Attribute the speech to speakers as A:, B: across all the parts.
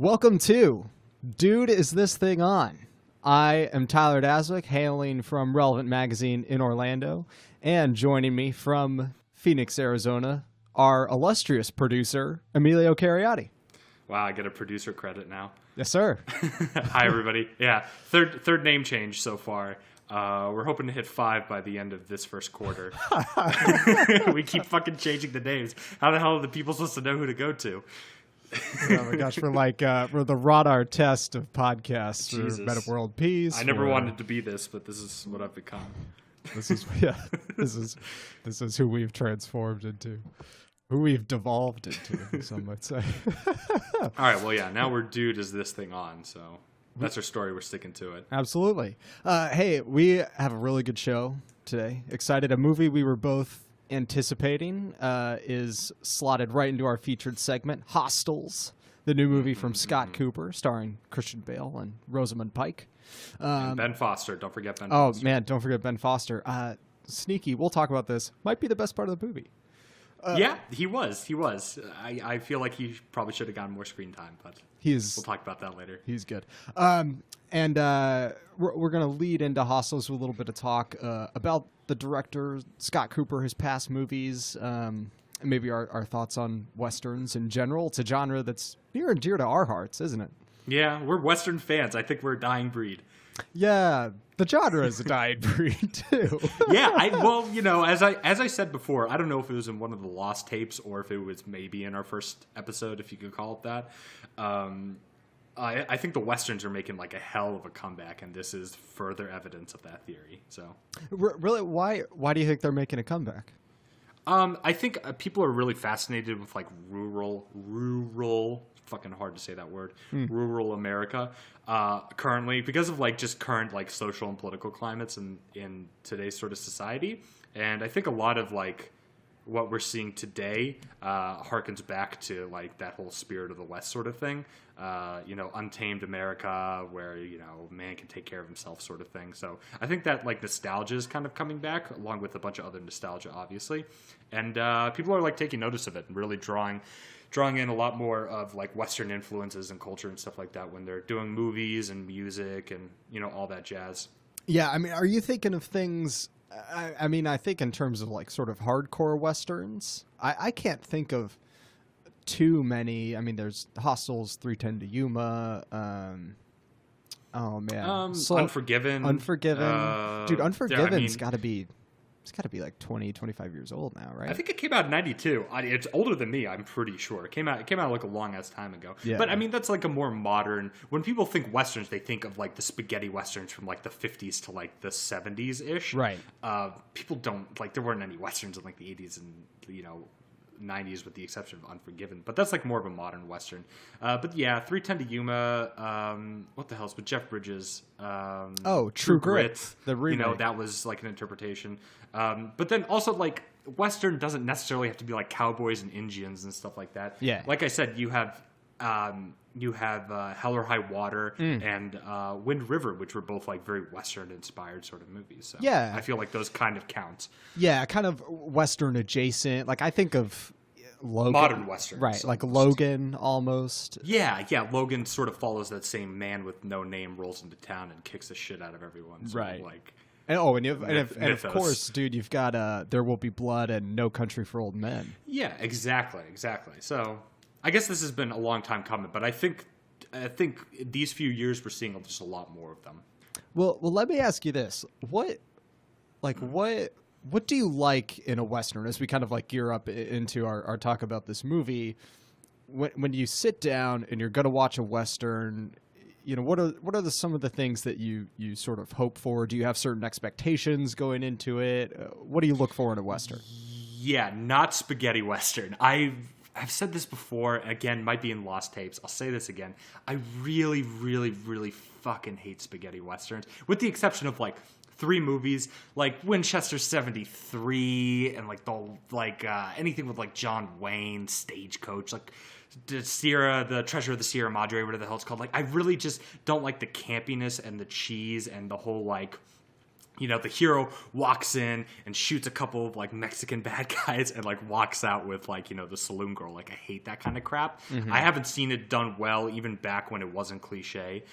A: Welcome to Dude, Is This Thing On? I am Tyler Daswick, hailing from Relevant Magazine in Orlando, and joining me from Phoenix, Arizona, our illustrious producer, Emilio Cariotti.
B: Wow, I get a producer credit now.
A: Yes, sir.
B: Hi, everybody. Yeah, third name change so far. We're hoping to hit 5 by the end of this first quarter. We keep fucking changing the names. How the hell are the people supposed to know who to go to?
A: Oh my gosh, we're the radar test of podcasts.
B: Jesus.
A: Or Meta World Peace.
B: I never wanted to be this, but this is what I've become.
A: This is who we've transformed into. Who we've devolved into, some might say.
B: All right, well, yeah, now we're Dude, Is This Thing On? So that's our story. We're sticking to it.
A: Absolutely. Hey, we have a really good show today. Excited. A movie we were both anticipating is slotted right into our featured segment, Hostels, the new movie from Scott Cooper, starring Christian Bale and Rosamund Pike.
B: And Ben Foster. Don't forget Ben
A: Oh,
B: Foster.
A: man, don't forget Ben Foster. Sneaky, we'll talk about this. Might be the best part of the movie.
B: Yeah, he was. I feel like he probably should have gotten more screen time, but we'll talk about that later.
A: He's good. And we're going to lead into Hostels with a little bit of talk about the director, Scott Cooper, his past movies, and maybe our thoughts on Westerns in general. It's a genre that's near and dear to our hearts, isn't it?
B: Yeah, we're Western fans. I think we're a dying breed.
A: Yeah, the genre is a dying breed, too.
B: Yeah, as I said before, I don't know if it was in one of the lost tapes or if it was maybe in our first episode, if you could call it that. I think the Westerns are making like a hell of a comeback, and this is further evidence of that theory. So,
A: Really, why do you think they're making a comeback?
B: I think people are really fascinated with like rural, fucking hard to say that word, rural America currently because of like just current like social and political climates in today's sort of society. And I think a lot of like what we're seeing today harkens back to like that whole spirit of the West sort of thing. Untamed America where, man can take care of himself sort of thing. So I think that like nostalgia is kind of coming back along with a bunch of other nostalgia, obviously. And people are like taking notice of it and really drawing in a lot more of like Western influences and culture and stuff like that when they're doing movies and music and, all that jazz.
A: Yeah, I mean, are you thinking of things... I think in terms of like sort of hardcore Westerns, I can't think of too many. I mean, there's Hostels, 3:10 to Yuma. Oh man,
B: Unforgiven.
A: Dude, Unforgiven's
B: yeah,
A: got to be. It's got to be like 20, 25 years old now, right?
B: I think it came out in 92. It's older than me, I'm pretty sure. It came out like a long ass time ago.
A: Yeah.
B: But I mean, that's like a more modern. When people think Westerns, they think of like the spaghetti Westerns from like the 50s to like the 70s ish.
A: Right.
B: People don't like there weren't any Westerns in like the 80s and 90s with the exception of Unforgiven. But that's like more of a modern Western. But yeah, 3:10 to Yuma. What the hell's with Jeff Bridges?
A: True Grit. The remake.
B: That was like an interpretation. But then also like Western doesn't necessarily have to be like cowboys and Indians and stuff like that.
A: Yeah.
B: Like I said, you have Hell or High Water and Wind River, which were both like very Western inspired sort of movies. So
A: yeah,
B: I feel like those kind of count.
A: Yeah, kind of Western adjacent. Like I think of Logan,
B: modern Western,
A: right? Like Logan almost.
B: Yeah. Logan sort of follows that same man with no name rolls into town and kicks the shit out of everyone.
A: Right.
B: Like.
A: And of course, dude, you've got There Will Be Blood and No Country for Old Men.
B: Yeah, exactly. So I guess this has been a long time coming, but I think these few years we're seeing just a lot more of them.
A: Well, let me ask you this: what do you like in a Western? As we kind of like gear up into our talk about this movie, when you sit down and you're going to watch a Western. What are some of the things that you sort of hope for? Do you have certain expectations going into it? What do you look for in a Western?
B: Yeah, not spaghetti Western. I've said this before. Again, might be in lost tapes. I'll say this again. I really, really, really fucking hate spaghetti Westerns, with the exception of like 3 movies, like Winchester 73, and like anything with like John Wayne, Stagecoach, like the Treasure of the Sierra Madre, whatever the hell it's called. Like, I really just don't like the campiness and the cheese and the whole like the hero walks in and shoots a couple of like Mexican bad guys and like walks out with like, the saloon girl. Like I hate that kind of crap. I haven't seen it done well, even back when it wasn't cliche.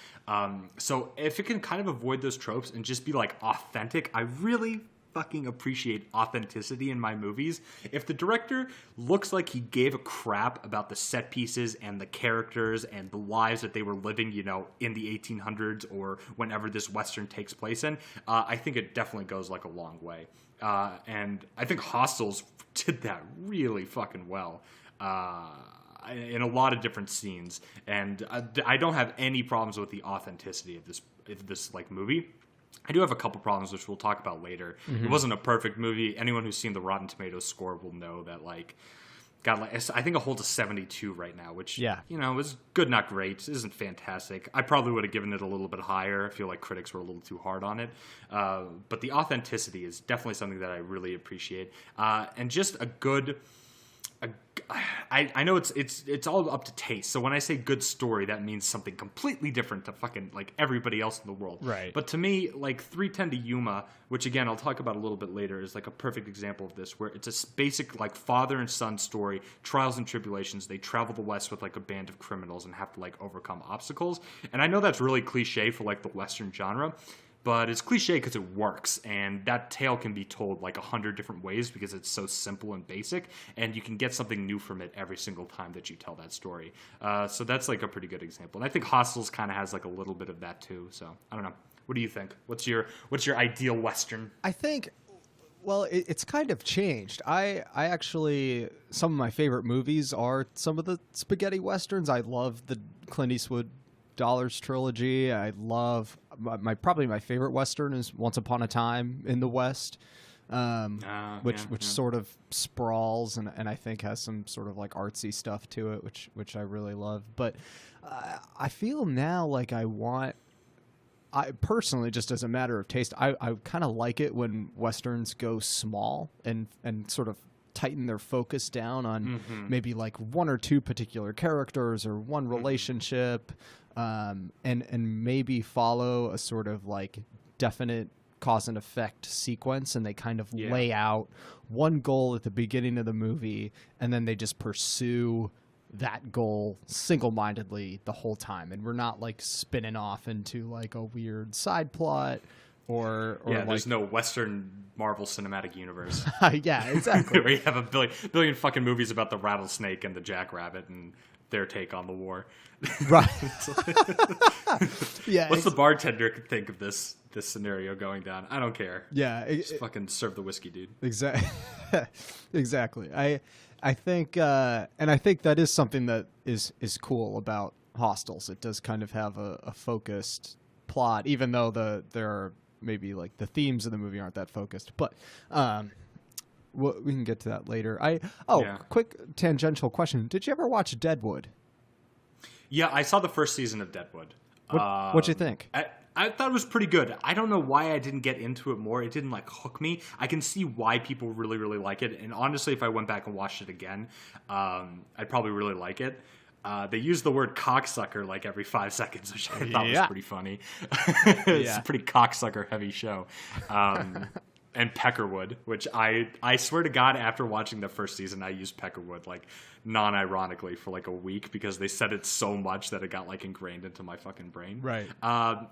B: So if it can kind of avoid those tropes and just be like authentic, I really fucking appreciate authenticity in my movies. If the director looks like he gave a crap about the set pieces and the characters and the lives that they were living, in the 1800s or whenever this Western takes place in, I think it definitely goes like a long way. And I think Hostels did that really fucking well. In a lot of different scenes, and I don't have any problems with the authenticity of this like movie. I do have a couple problems, which we'll talk about later. It wasn't a perfect movie. Anyone who's seen the Rotten Tomatoes score will know that, like, I think it holds a 72 right now, which, is good, not great. It isn't fantastic. I probably would have given it a little bit higher. I feel like critics were a little too hard on it. But the authenticity is definitely something that I really appreciate. And just a good... I know it's all up to taste. So when I say good story, that means something completely different to fucking like everybody else in the world.
A: Right.
B: But to me, like 3:10 to Yuma, which again I'll talk about a little bit later, is like a perfect example of this, where it's a basic like father and son story, trials and tribulations. They travel the West with like a band of criminals and have to like overcome obstacles. And I know that's really cliche for like the Western genre. But it's cliche because it works, and that tale can be told like 100 different ways because it's so simple and basic, and you can get something new from it every single time that you tell that story. So that's like a pretty good example. And I think Hostels kind of has like a little bit of that too. So I don't know. What do you think? What's your ideal Western?
A: I think, well, it's kind of changed. I actually, some of my favorite movies are some of the spaghetti westerns. I love the Clint Eastwood Dollars trilogy. I love probably my favorite Western is Once Upon a Time in the West, which sort of sprawls and I think has some sort of like artsy stuff to it, which I really love. But I feel now like I personally, just as a matter of taste, I kind of like it when Westerns go small and sort of tighten their focus down on maybe like one or two particular characters or one relationship, and maybe follow a sort of like definite cause and effect sequence, and they kind of lay out one goal at the beginning of the movie, and then they just pursue that goal single-mindedly the whole time, and we're not like spinning off into like a weird side plot or like,
B: there's no Western Marvel Cinematic Universe.
A: Yeah, exactly.
B: Where you have a billion fucking movies about the rattlesnake and the jackrabbit and their take on the war.
A: Right. Yeah.
B: What's the bartender think of this scenario going down? I don't care.
A: Yeah.
B: Just fucking serve the whiskey, dude.
A: Exactly. Exactly. I think, and I think that is something that is cool about Hostels. It does kind of have a focused plot, even though there are maybe like the themes of the movie aren't that focused. But we can get to that later. Quick tangential question: did you ever watch Deadwood?
B: Yeah, I saw the first season of Deadwood.
A: What'd you think?
B: I thought it was pretty good. I don't know why I didn't get into it more. It didn't like hook me. I can see why people really, really like it. And honestly, if I went back and watched it again, I'd probably really like it. They use the word cocksucker like every 5 seconds, which I thought was pretty funny. It's a pretty cocksucker heavy show. And Peckerwood, which I swear to God, after watching the first season, I used Peckerwood like non-ironically for like a week because they said it so much that it got like ingrained into my fucking brain.
A: Right.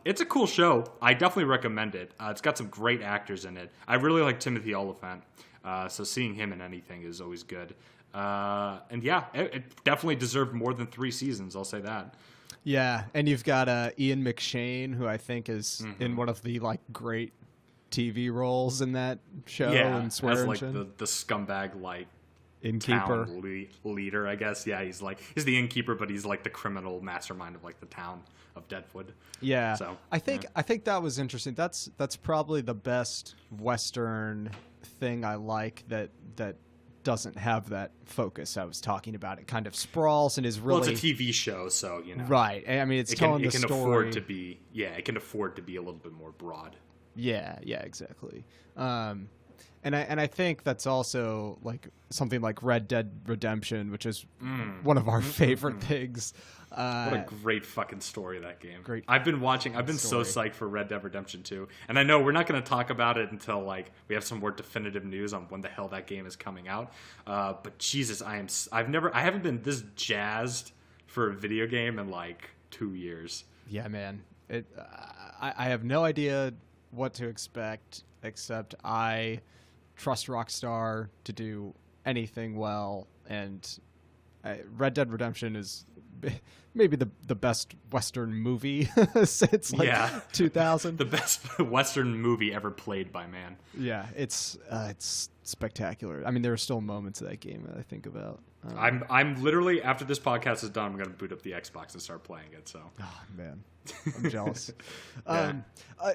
B: It's a cool show. I definitely recommend it. It's got some great actors in it. I really like Timothy Olyphant. So seeing him in anything is always good. And yeah, it definitely deserved more than 3 seasons. I'll say that.
A: Yeah. And you've got Ian McShane, who I think is in one of the like great TV roles in that show, and
B: as like the scumbag like
A: innkeeper
B: leader, I guess. Yeah, he's the innkeeper, but he's like the criminal mastermind of like the town of Deadwood.
A: Yeah,
B: so
A: I think that was interesting. That's probably the best Western thing I like that doesn't have that focus I was talking about. It kind of sprawls and is really...
B: Well, it's a TV show, so, you know.
A: Right. I mean, it can
B: story. Afford to be... Yeah, it can afford to be a little bit more broad.
A: Yeah, exactly. And I think that's also like something like Red Dead Redemption, which is one of our favorite things.
B: What a great fucking story, that game.
A: Great
B: I've been so
A: story.
B: psyched for Red Dead Redemption 2. And I know we're not going to talk about it until like we have some more definitive news on when the hell that game is coming out. But Jesus, I haven't been this jazzed for a video game in like 2 years.
A: Yeah, man. I have no idea what to expect, except I trust Rockstar to do anything well, and Red Dead Redemption is maybe the best Western movie since like 2000.
B: The best Western movie ever played by man.
A: Yeah, it's spectacular. I mean, there are still moments of that game that I think about.
B: I'm literally, after this podcast is done, I'm going to boot up the Xbox and start playing it. So,
A: oh man, I'm jealous.
B: Yeah.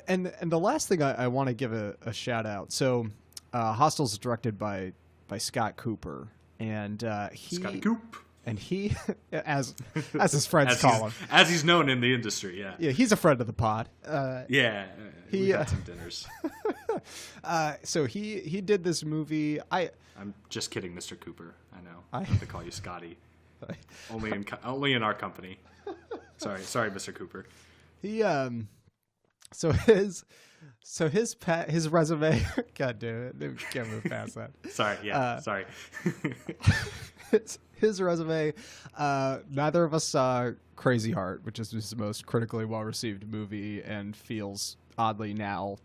A: And the last thing I want to give a shout out. So, Hostel's directed by Scott Cooper, and
B: Scotty Coop,
A: and he, as his friends call him,
B: as he's known in the industry.
A: Yeah, he's a friend of the pod.
B: We had some dinners.
A: So he did this movie.
B: I'm just kidding, Mr. Cooper. I know.
A: I
B: I have to call you Scotty. Only in our company. Sorry, Mr. Cooper.
A: He so his resume. God damn it, we can't move past that.
B: Sorry.
A: His resume. Neither of us saw Crazy Heart, which is his most critically well received movie, and feels oddly now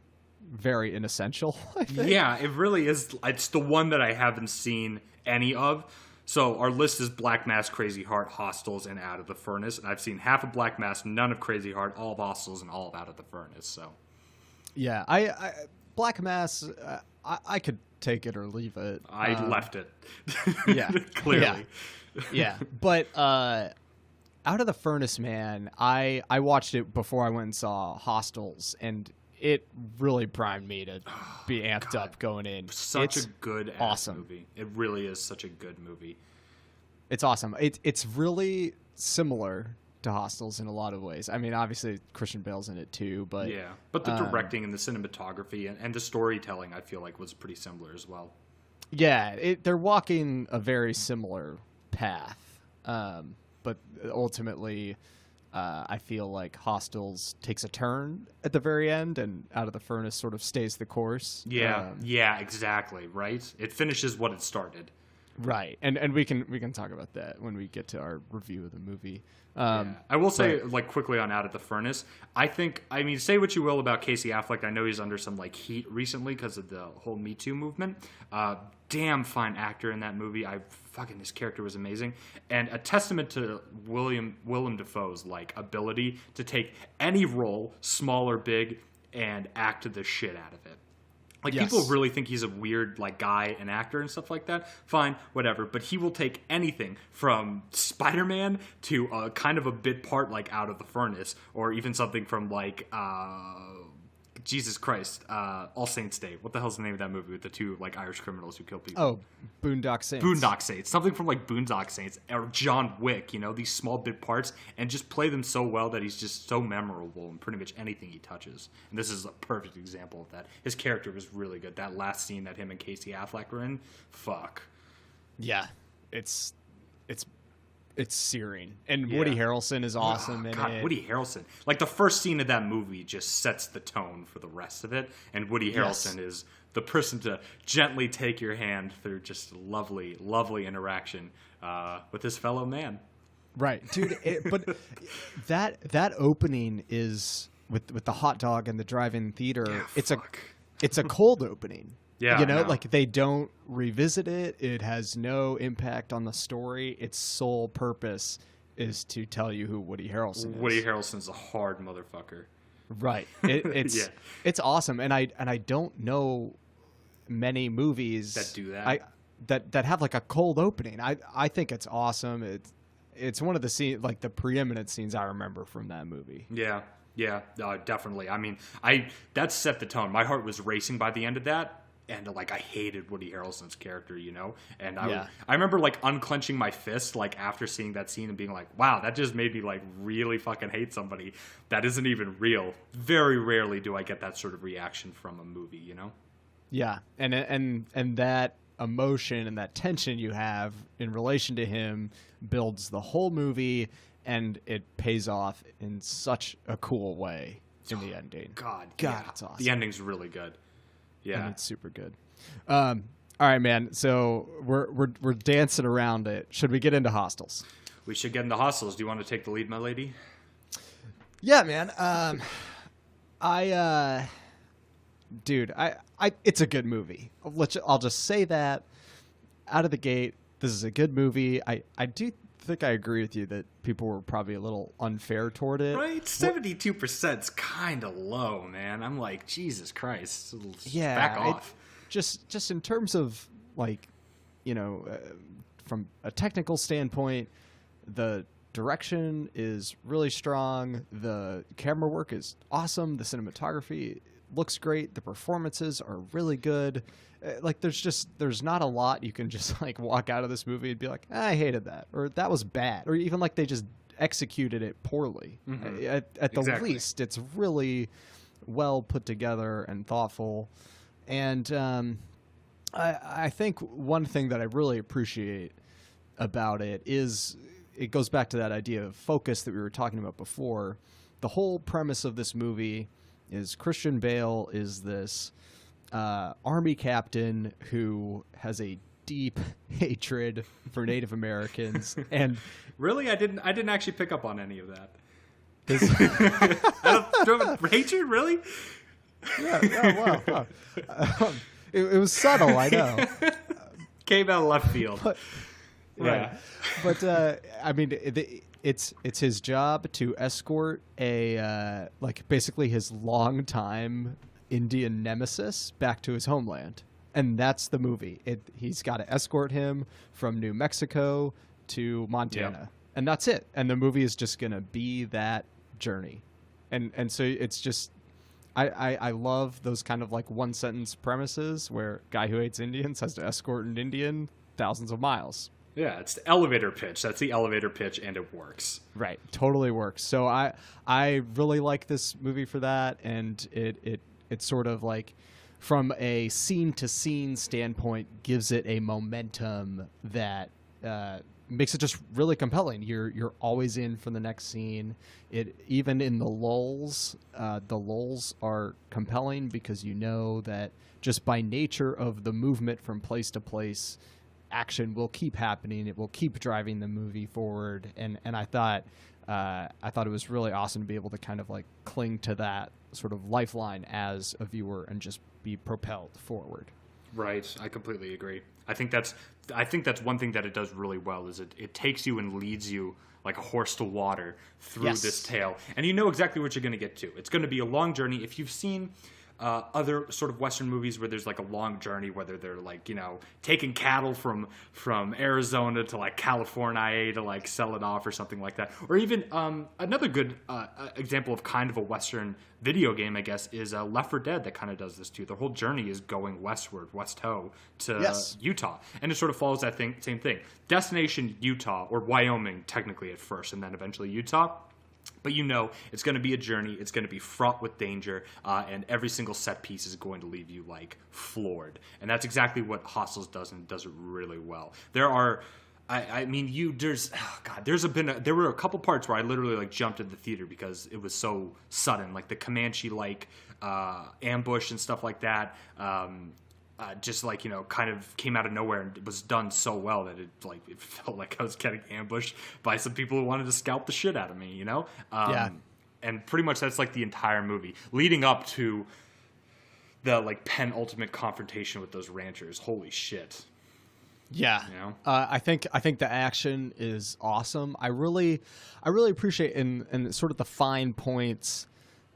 A: very inessential. I think.
B: Yeah, it really is. It's the one that I haven't seen any of. So our list is Black Mass, Crazy Heart, Hostels, and Out of the Furnace. And I've seen half of Black Mass, none of Crazy Heart, all of Hostels, and all of Out of the Furnace. So,
A: yeah, I Black Mass, I could take it or leave it.
B: I left it.
A: Yeah,
B: clearly.
A: Yeah, but Out of the Furnace, man, I watched it before I went and saw Hostels, and it really primed me to be amped up going in.
B: Such a good
A: awesome
B: movie. It really is such a good movie.
A: It's awesome. It's really similar to Hostels in a lot of ways. I mean, obviously Christian Bale's in it too, but
B: but the directing and the cinematography and the storytelling, I feel like, was pretty similar as well.
A: Yeah, they're walking a very similar path, but ultimately, I feel like Hostels takes a turn at the very end, and Out of the Furnace sort of stays the course.
B: Yeah, exactly. Right. It finishes what it started.
A: Right, and we can talk about that when we get to our review of the movie.
B: I will say, like, quickly on Out of the Furnace, I mean, say what you will about Casey Affleck. I know he's under some like heat recently because of the whole Me Too movement. Damn fine actor in that movie. His character was amazing, and a testament to Willem Dafoe's like ability to take any role, small or big, and act the shit out of it. Like,
A: yes.
B: People really think he's a weird, like, guy and actor and stuff like that. Fine, whatever. But he will take anything from Spider-Man to a kind of a bit part, like, Out of the Furnace, or even something from, like, Jesus Christ, All Saints Day. What the hell's the name of that movie with the two, like, Irish criminals who kill people?
A: Oh, Boondock Saints.
B: Boondock Saints. Something from, like, Boondock Saints or John Wick, these small bit parts, and just play them so well that he's just so memorable in pretty much anything he touches. And this is a perfect example of that. His character was really good. That last scene that him and Casey Affleck were in, fuck.
A: Yeah, it's searing, and Woody Harrelson is awesome in it.
B: Woody Harrelson, like, the first scene of that movie just sets the tone for the rest of it, and Woody Harrelson is the person to gently take your hand through just lovely, lovely interaction with his fellow man.
A: Right, dude. But that opening is with the hot dog and the drive-in theater.
B: Yeah,
A: it's a cold opening.
B: Yeah,
A: you know, like, they don't revisit it. It has no impact on the story. Its sole purpose is to tell you who Woody Harrelson is.
B: Woody Harrelson's a hard motherfucker.
A: Right. It's it's awesome, and I don't know many movies
B: that do that.
A: That have like a cold opening. I think it's awesome. It's one of the scenes, like the preeminent scenes I remember from that movie.
B: Yeah, definitely. I mean, that set the tone. My heart was racing by the end of that. And, like, I hated Woody Harrelson's character, And I remember, like, unclenching my fist, like, after seeing that scene and being like, wow, that just made me, like, really fucking hate somebody that isn't even real. Very rarely do I get that sort of reaction from a movie,
A: Yeah, and that emotion and that tension you have in relation to him builds the whole movie, and it pays off in such a cool way in the ending.
B: God,
A: it's awesome.
B: The ending's really good. Yeah,
A: and it's super good. All right, man. So we're dancing around it. Should we get into Hostels?
B: We should get into Hostels. Do you want to take the lead, my lady?
A: Yeah, man. Dude, it's a good movie. I'll just say that out of the gate. This is a good movie. I do think I agree with you that people were probably a little unfair toward it.
B: Right? 72%'s kind of low, man. I'm like, Jesus Christ.
A: Yeah.
B: Back off.
A: Just in terms of, like, from a technical standpoint, the direction is really strong. The camera work is awesome. The cinematography looks great. The performances are really good. Like, there's not a lot you can just, like, walk out of this movie and be like, I hated that, or that was bad, or even like they just executed it poorly. Mm-hmm. At the least, it's really well put together and thoughtful. And I think one thing that I really appreciate about it is it goes back to that idea of focus that we were talking about before. The whole premise of this movie is Christian Bale is this army captain who has a deep hatred for Native Americans. And
B: really, I didn't actually pick up on any of that. Hatred, really?
A: Yeah. Wow. It was subtle, I know.
B: Came out of left field.
A: Right. But I mean, it's his job to escort a basically his longtime Indian nemesis back to his homeland, and that's the movie. He's got to escort him from New Mexico to Montana, and that's it. And the movie is just gonna be that journey, and so it's just. I love those kind of like one sentence premises where guy who hates Indians has to escort an Indian thousands of miles.
B: Yeah, it's the elevator pitch. That's the elevator pitch, and it works.
A: Right, totally works. So I really like this movie for that, and it's sort of like from a scene to scene standpoint gives it a momentum that makes it just really compelling. You're always in for the next scene. It even in the lulls are compelling because you know that just by nature of the movement from place to place, action will keep happening. It will keep driving the movie forward. And I thought it was really awesome to be able to kind of like cling to that sort of lifeline as a viewer and just be propelled forward.
B: Right. I completely agree. I think that's one thing that it does really well is it takes you and leads you like a horse to water through this tale. And you know exactly what you're going to get to. It's going to be a long journey. If you've seen other sort of Western movies where there's like a long journey, whether they're like, taking cattle from Arizona to like California to like sell it off or something like that. Or even another good example of kind of a Western video game, I guess, is Left 4 Dead that kind of does this too. The whole journey is going westward, West-Ho to Utah. And it sort of follows that same thing. Destination Utah, or Wyoming technically at first, and then eventually Utah. But it's going to be a journey. It's going to be fraught with danger, and every single set piece is going to leave you like floored. And that's exactly what Hostels does, and does it really well. There are, there were a couple parts where I literally like jumped in the theater because it was so sudden, like the Comanche ambush and stuff like that. Just like, kind of came out of nowhere, and it was done so well that it felt like I was getting ambushed by some people who wanted to scalp the shit out of me, And pretty much that's like the entire movie leading up to the like penultimate confrontation with those ranchers. Holy shit.
A: Yeah. I think the action is awesome. I really appreciate and sort of the fine points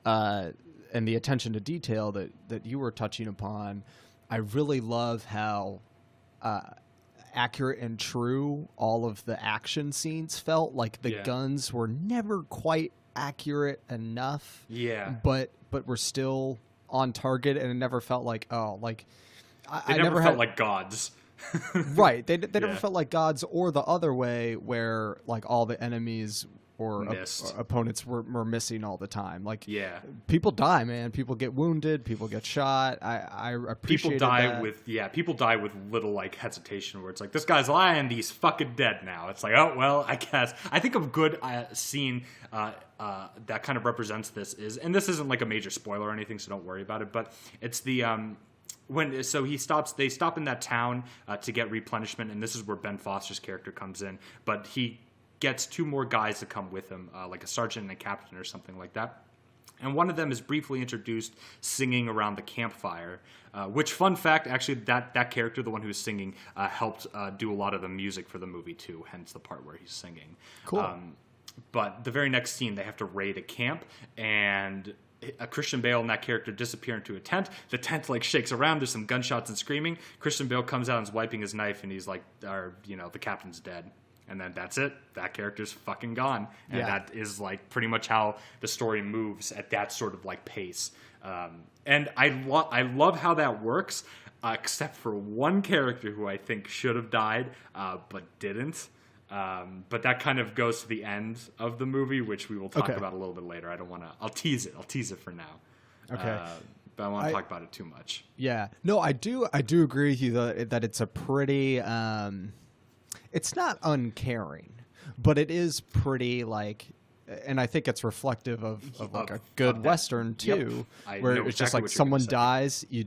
A: and the attention to detail that you were touching upon. I really love how accurate and true all of the action scenes felt. Like the guns were never quite accurate enough. Yeah. But were still on target, and it never felt like
B: I never felt like gods.
A: Right. They never felt like gods, or the other way where like all the enemies
B: missed.
A: Opponents were missing all the time. Like,
B: Yeah.
A: people die, man. People get wounded. People get shot. I appreciate
B: people die with little like hesitation where it's like, this guy's lying, he's fucking dead now. It's like, oh well, I guess. I think a good scene that kind of represents this is, and this isn't like a major spoiler or anything, so don't worry about it, but it's the they stop in that town to get replenishment, and this is where Ben Foster's character comes in, but he gets two more guys to come with him, like a sergeant and a captain or something like that. And one of them is briefly introduced singing around the campfire, which, fun fact, actually, that character, the one who's singing, helped do a lot of the music for the movie, too, hence the part where he's singing.
A: Cool.
B: But the very next scene, they have to raid a camp, and Christian Bale and that character disappear into a tent. The tent, like, shakes around. There's some gunshots and screaming. Christian Bale comes out and is wiping his knife, and he's like, the captain's dead. And then that's it. That character's fucking gone. And that is, like, pretty much how the story moves at that sort of, like, pace. And I love how that works, except for one character who I think should have died, but didn't. But that kind of goes to the end of the movie, which we will talk about a little bit later. I don't want to... I'll tease it for now.
A: Okay.
B: But I won't talk about it too much.
A: Yeah. No, I do agree with you that it's a pretty... it's not uncaring, but it is pretty, like, and I think it's reflective of like a good Western too, where it's just like someone dies, you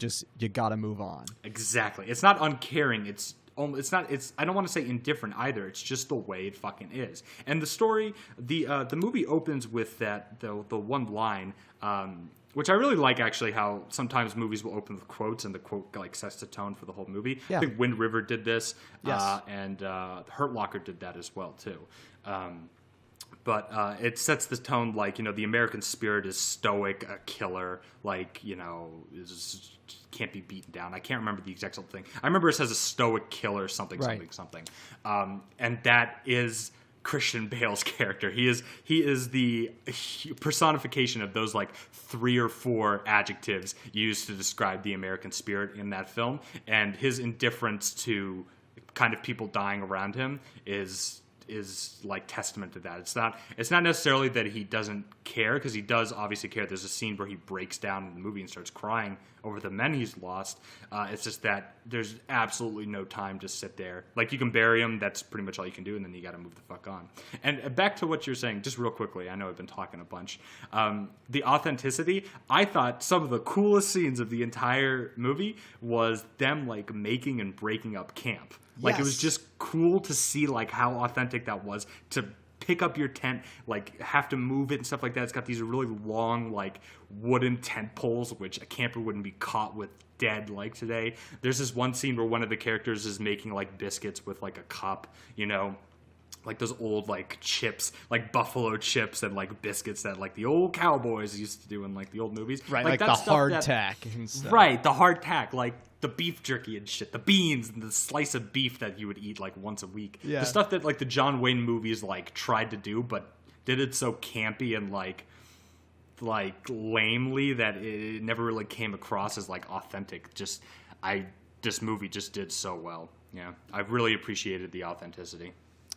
A: gotta move on.
B: Exactly. It's not uncaring. It's I don't want to say indifferent either. It's just the way it fucking is. And the story, the movie opens with the one line, which I really like, actually, how sometimes movies will open with quotes and the quote like sets the tone for the whole movie. Yeah. I think Wind River did this, and Hurt Locker did that as well too. But it sets the tone like, the American spirit is stoic, a killer, like, can't be beaten down. I can't remember the exact thing. I remember it says a stoic killer, something. And that is Christian Bale's character. He is the personification of those like 3 or 4 adjectives used to describe the American spirit in that film, and his indifference to kind of people dying around him is like testament to that. It's not necessarily that he doesn't care, because he does obviously care. There's a scene where he breaks down in the movie and starts crying over the men he's lost. It's just that there's absolutely no time to sit there. Like, you can bury him, that's pretty much all you can do, and then you got to move the fuck on. And back to what you're saying, just real quickly, I know I've been talking a bunch. The authenticity, I thought some of the coolest scenes of the entire movie was them like making and breaking up camp. Like, it was just cool to see like how authentic that was, to pick up your tent, like have to move it and stuff like that. It's got these really long like wooden tent poles, which a camper wouldn't be caught with dead like today. There's this one scene where one of the characters is making like biscuits with like a cup, like those old like chips, like buffalo chips and like biscuits that like the old cowboys used to do in like the old movies.
A: Right, like the hardtack and stuff.
B: Right, the hardtack, like the beef jerky and shit, the beans and the slice of beef that you would eat like once a week. Yeah. The stuff that like the John Wayne movies like tried to do, but did it so campy and like lamely that it never really came across as like authentic. This movie just did so well. Yeah, I really appreciated the authenticity.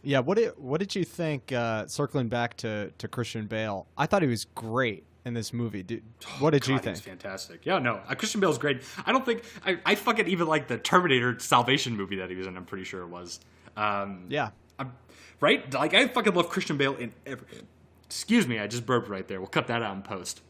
A: Yeah, what did you think? Circling back to Christian Bale, I thought he was great in this movie. What did you think?
B: He's fantastic. Yeah, no, Christian Bale's great. I don't think I fucking even like the Terminator Salvation movie that he was in. I'm pretty sure it was.
A: Yeah.
B: Right? Like, I fucking love Christian Bale in every... Excuse me, I just burped right there. We'll cut that out in post.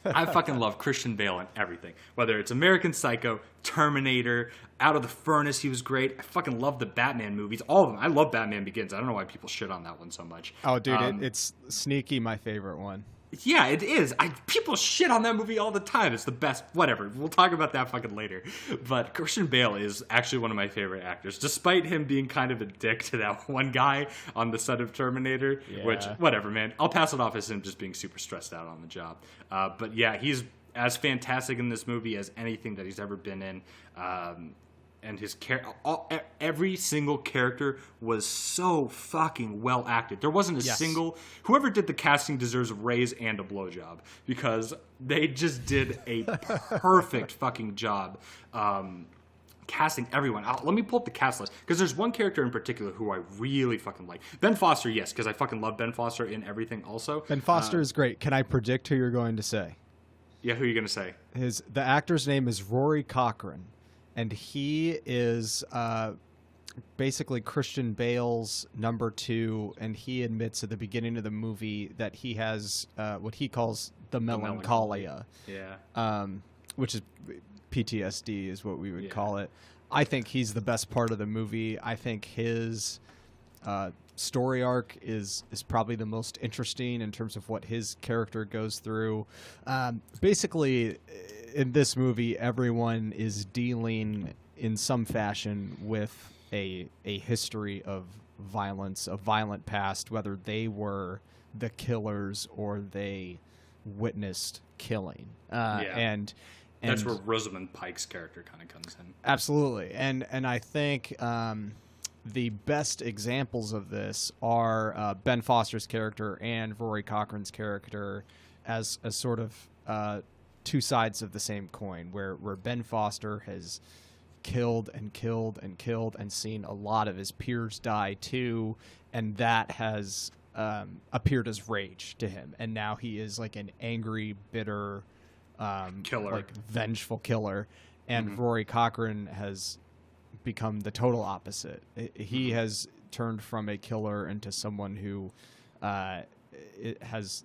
B: I fucking love Christian Bale in everything. Whether it's American Psycho, Terminator, Out of the Furnace, he was great. I fucking love the Batman movies. All of them. I love Batman Begins. I don't know why people shit on that one so much.
A: Oh, dude, it's sneaky my favorite one.
B: Yeah, it is. People shit on that movie all the time. It's the best. Whatever. We'll talk about that fucking later. But Christian Bale is actually one of my favorite actors, despite him being kind of a dick to that one guy on the set of Terminator. Yeah. Which, whatever, man. I'll pass it off as him just being super stressed out on the job. But yeah, he's as fantastic in this movie as anything that he's ever been in. And his every single character was so fucking well acted. There wasn't a single... Whoever did the casting deserves a raise and a blowjob, because they just did a perfect fucking job casting everyone out. Let me pull up the cast list because there's one character in particular who I really fucking like. Ben Foster, yes, because I fucking love Ben Foster in everything. Also,
A: Ben Foster is great. Can I predict who you're going to say?
B: Yeah, who are you gonna say?
A: The actor's name is Rory Cochrane, and he is basically Christian Bale's number 2, and he admits at the beginning of the movie that he has what he calls the melancholia.
B: Yeah.
A: Which is PTSD is what we would call it. I think he's the best part of the movie. I think his story arc is probably the most interesting in terms of what his character goes through. Basically, in this movie, everyone is dealing in some fashion with a history of violence, a violent past, whether they were the killers or they witnessed killing. And
B: that's where Rosamund Pike's character kind of comes in.
A: Absolutely. And I think the best examples of this are Ben Foster's character and Rory Cochrane's character as sort of two sides of the same coin, where Ben Foster has killed and killed and killed and seen a lot of his peers die too, and that has appeared as rage to him, and now he is like an angry, bitter
B: killer,
A: like vengeful killer. And Rory Cochrane has become the total opposite. He has turned from a killer into someone who has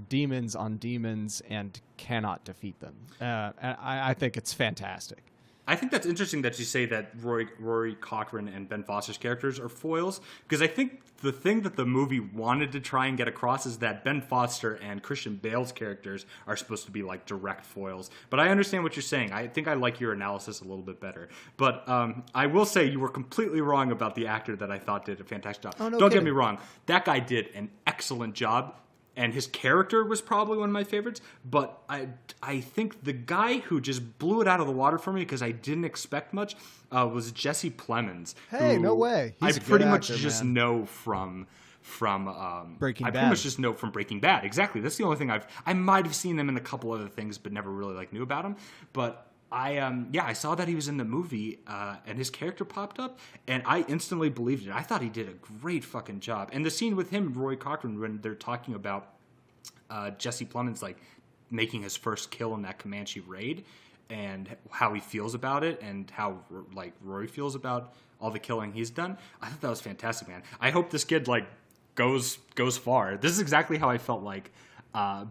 A: demons on demons and cannot defeat them. I think it's fantastic.
B: I think that's interesting that you say that Rory Cochrane and Ben Foster's characters are foils, because I think the thing that the movie wanted to try and get across is that Ben Foster and Christian Bale's characters are supposed to be like direct foils. But I understand what you're saying. I think I like your analysis a little bit better. But I will say you were completely wrong about the actor that I thought did a fantastic job.
A: Oh, no
B: Don't
A: kidding.
B: get me wrong. That guy did an excellent job. And his character was probably one of my favorites, but I think the guy who just blew it out of the water for me, because I didn't expect much, was Jesse Plemons.
A: Hey, no way. He's
B: I
A: a good
B: pretty much
A: actor,
B: just
A: man.
B: know from
A: Breaking
B: I
A: Bad.
B: pretty much just know from Breaking Bad. Exactly. That's the only thing I might have seen him in a couple other things, but never really like knew about him. But I saw that he was in the movie, and his character popped up, and I instantly believed it. I thought he did a great fucking job. And the scene with him and Roy Cochrane, when they're talking about Jesse Plemons like making his first kill in that Comanche raid, and how he feels about it, and how like Roy feels about all the killing he's done, I thought that was fantastic, man. I hope this kid like goes far. This is exactly how I felt like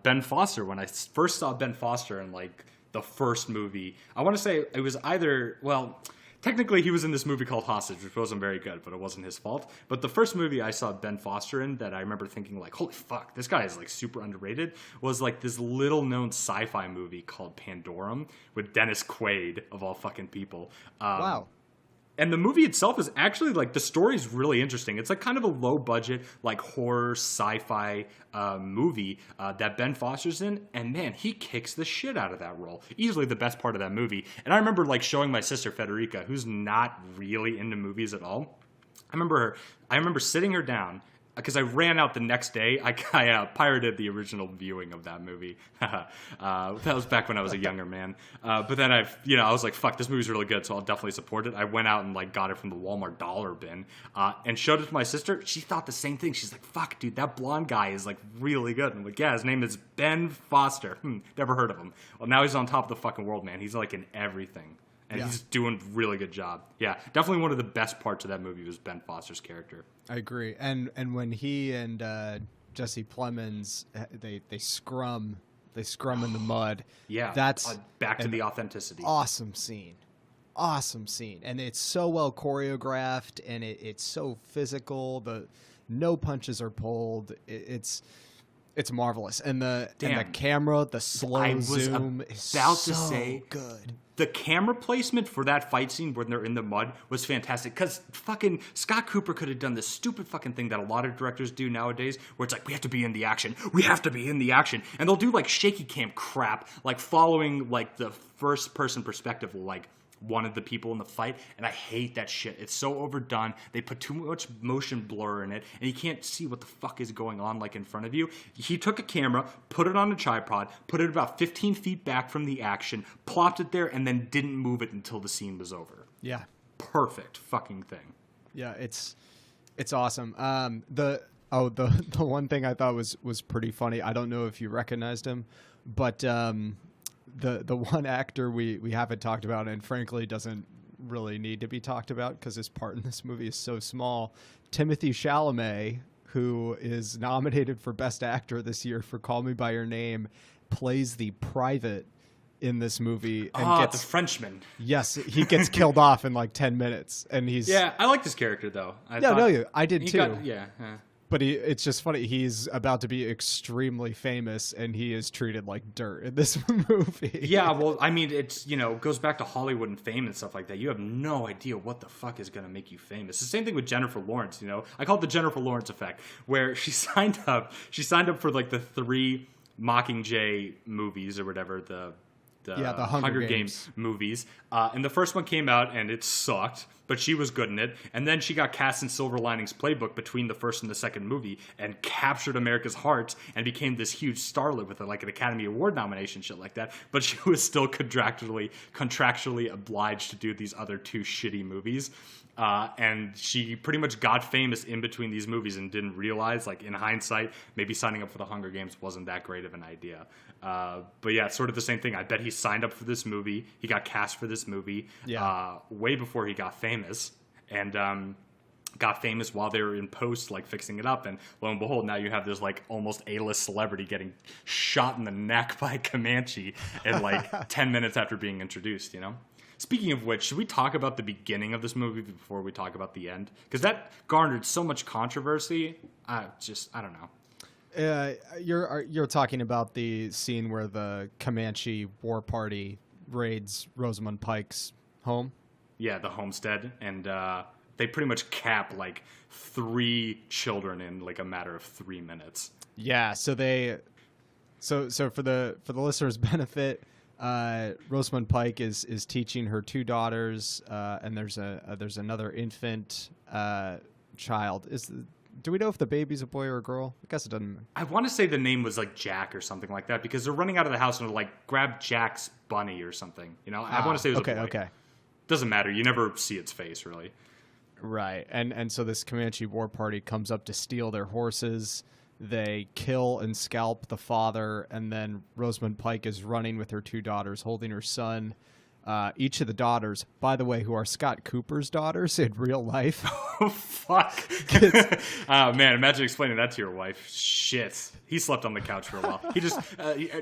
B: Ben Foster when I first saw Ben Foster in like the first movie. I want to say it was either, well, technically he was in this movie called Hostage, which wasn't very good, but it wasn't his fault. But the first movie I saw Ben Foster in that I remember thinking like, holy fuck, this guy is like super underrated, was like this little known sci-fi movie called Pandorum with Dennis Quaid of all fucking people.
A: Wow.
B: And the movie itself is actually, like, the story's really interesting. It's, like, kind of a low-budget, like, horror, sci-fi movie that Ben Foster's in. And, man, he kicks the shit out of that role. Easily the best part of that movie. And I remember, like, showing my sister, Federica, who's not really into movies at all. I remember sitting her down, because I ran out the next day. I pirated the original viewing of that movie. That was back when I was a younger man. But then I was like, fuck, this movie's really good, so I'll definitely support it. I went out and like got it from the Walmart dollar bin and showed it to my sister. She thought the same thing. She's like, fuck, dude, that blonde guy is like really good. I'm like, yeah, his name is Ben Foster. Never heard of him. Well, now he's on top of the fucking world, man. He's like in everything. And he's doing a really good job. Yeah, definitely one of the best parts of that movie was Ben Foster's character.
A: I agree. And when he and Jesse Plemons they scrum in the mud.
B: Yeah,
A: that's
B: back to the authenticity.
A: Awesome scene, and it's so well choreographed, and it's so physical. The no punches are pulled. It's marvelous, and the camera, the slow zoom is so good.
B: The camera placement for that fight scene when they're in the mud was fantastic, because fucking Scott Cooper could have done this stupid fucking thing that a lot of directors do nowadays, where it's like, we have to be in the action, and they'll do like shaky cam crap, like following like the first person perspective, like one of the people in the fight, and I hate that shit. It's so overdone. They put too much motion blur in it, and you can't see what the fuck is going on like in front of you. He took a camera, put it on a tripod, put it about 15 feet back from the action, plopped it there, and then didn't move it until the scene was over.
A: Yeah.
B: Perfect fucking thing.
A: Yeah, it's awesome. The one thing I thought was pretty funny. I don't know if you recognized him, but the one actor we haven't talked about, and frankly doesn't really need to be talked about because his part in this movie is so small. Timothée Chalamet, who is nominated for Best Actor this year for Call Me by Your Name, plays the private in this movie and
B: The Frenchman.
A: Yes, he gets killed off in like 10 minutes, and he's
B: I liked his character though.
A: I did too.
B: Yeah.
A: But it's just funny. He's about to be extremely famous, and he is treated like dirt in this movie.
B: Yeah, well, I mean, it's, goes back to Hollywood and fame and stuff like that. You have no idea what the fuck is going to make you famous. The same thing with Jennifer Lawrence, I call it the Jennifer Lawrence effect, where she signed up for like the 3 Mockingjay movies or whatever, the Hunger Games movies. And the first one came out and it sucked, but she was good in it. And then she got cast in Silver Linings Playbook between the first and the second movie and captured America's hearts and became this huge starlet with like an Academy Award nomination, shit like that. But she was still contractually obliged to do these other 2 shitty movies. And she pretty much got famous in between these movies and didn't realize, like in hindsight, maybe signing up for the Hunger Games wasn't that great of an idea. But yeah, it's sort of the same thing. I bet he signed up for this movie. He got cast for this movie way before he got famous. And got famous while they were in post, like fixing it up. And lo and behold, now you have this like almost A-list celebrity getting shot in the neck by a Comanche in like 10 minutes after being introduced, Speaking of which, should we talk about the beginning of this movie before we talk about the end? Because that garnered so much controversy. I don't know.
A: You're talking about the scene where the Comanche war party raids Rosamund Pike's home?
B: Yeah, the homestead. And they pretty much cap like 3 children in like a matter of 3 minutes. Yeah, so
A: for the listeners' benefit, Rosamund Pike is teaching her 2 daughters, and there's another infant child. Do we know if the baby's a boy or a girl? I guess it doesn't.
B: I want to say the name was like Jack or something like that because they're running out of the house and they're like, grab Jack's bunny or something. I want to say it was a boy. Okay. Doesn't matter. You never see its face really.
A: Right, and so this Comanche war party comes up to steal their horses. They kill and scalp the father, and then Rosamund Pike is running with her 2 daughters, holding her son. Each of the daughters, by the way, who are Scott Cooper's daughters in real life.
B: Oh, fuck. Oh, man, imagine explaining that to your wife. Shit. He slept on the couch for a while. He just,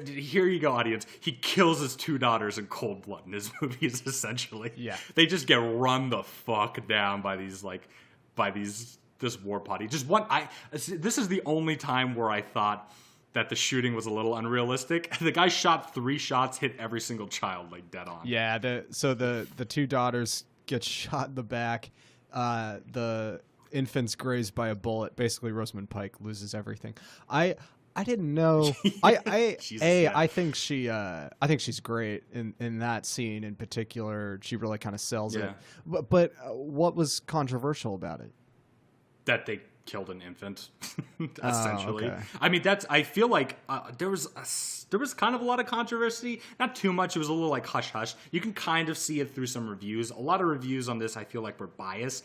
B: here you go, audience. He kills his 2 daughters in cold blood in his movies, essentially.
A: Yeah.
B: They just get run the fuck down by this war party. This is the only time where I thought that the shooting was a little unrealistic. The guy shot 3 shots, hit every single child like dead on.
A: Yeah, the 2 daughters get shot in the back. The infant's grazed by a bullet. Basically, Rosamund Pike loses everything. I didn't know. I think she's great in that scene in particular. She really kind of sells it. But what was controversial about it?
B: That they killed an infant, essentially.
A: Okay.
B: I mean, I feel like there was kind of a lot of controversy. Not too much. It was a little like hush hush. You can kind of see it through some reviews. A lot of reviews on this, I feel like, were biased.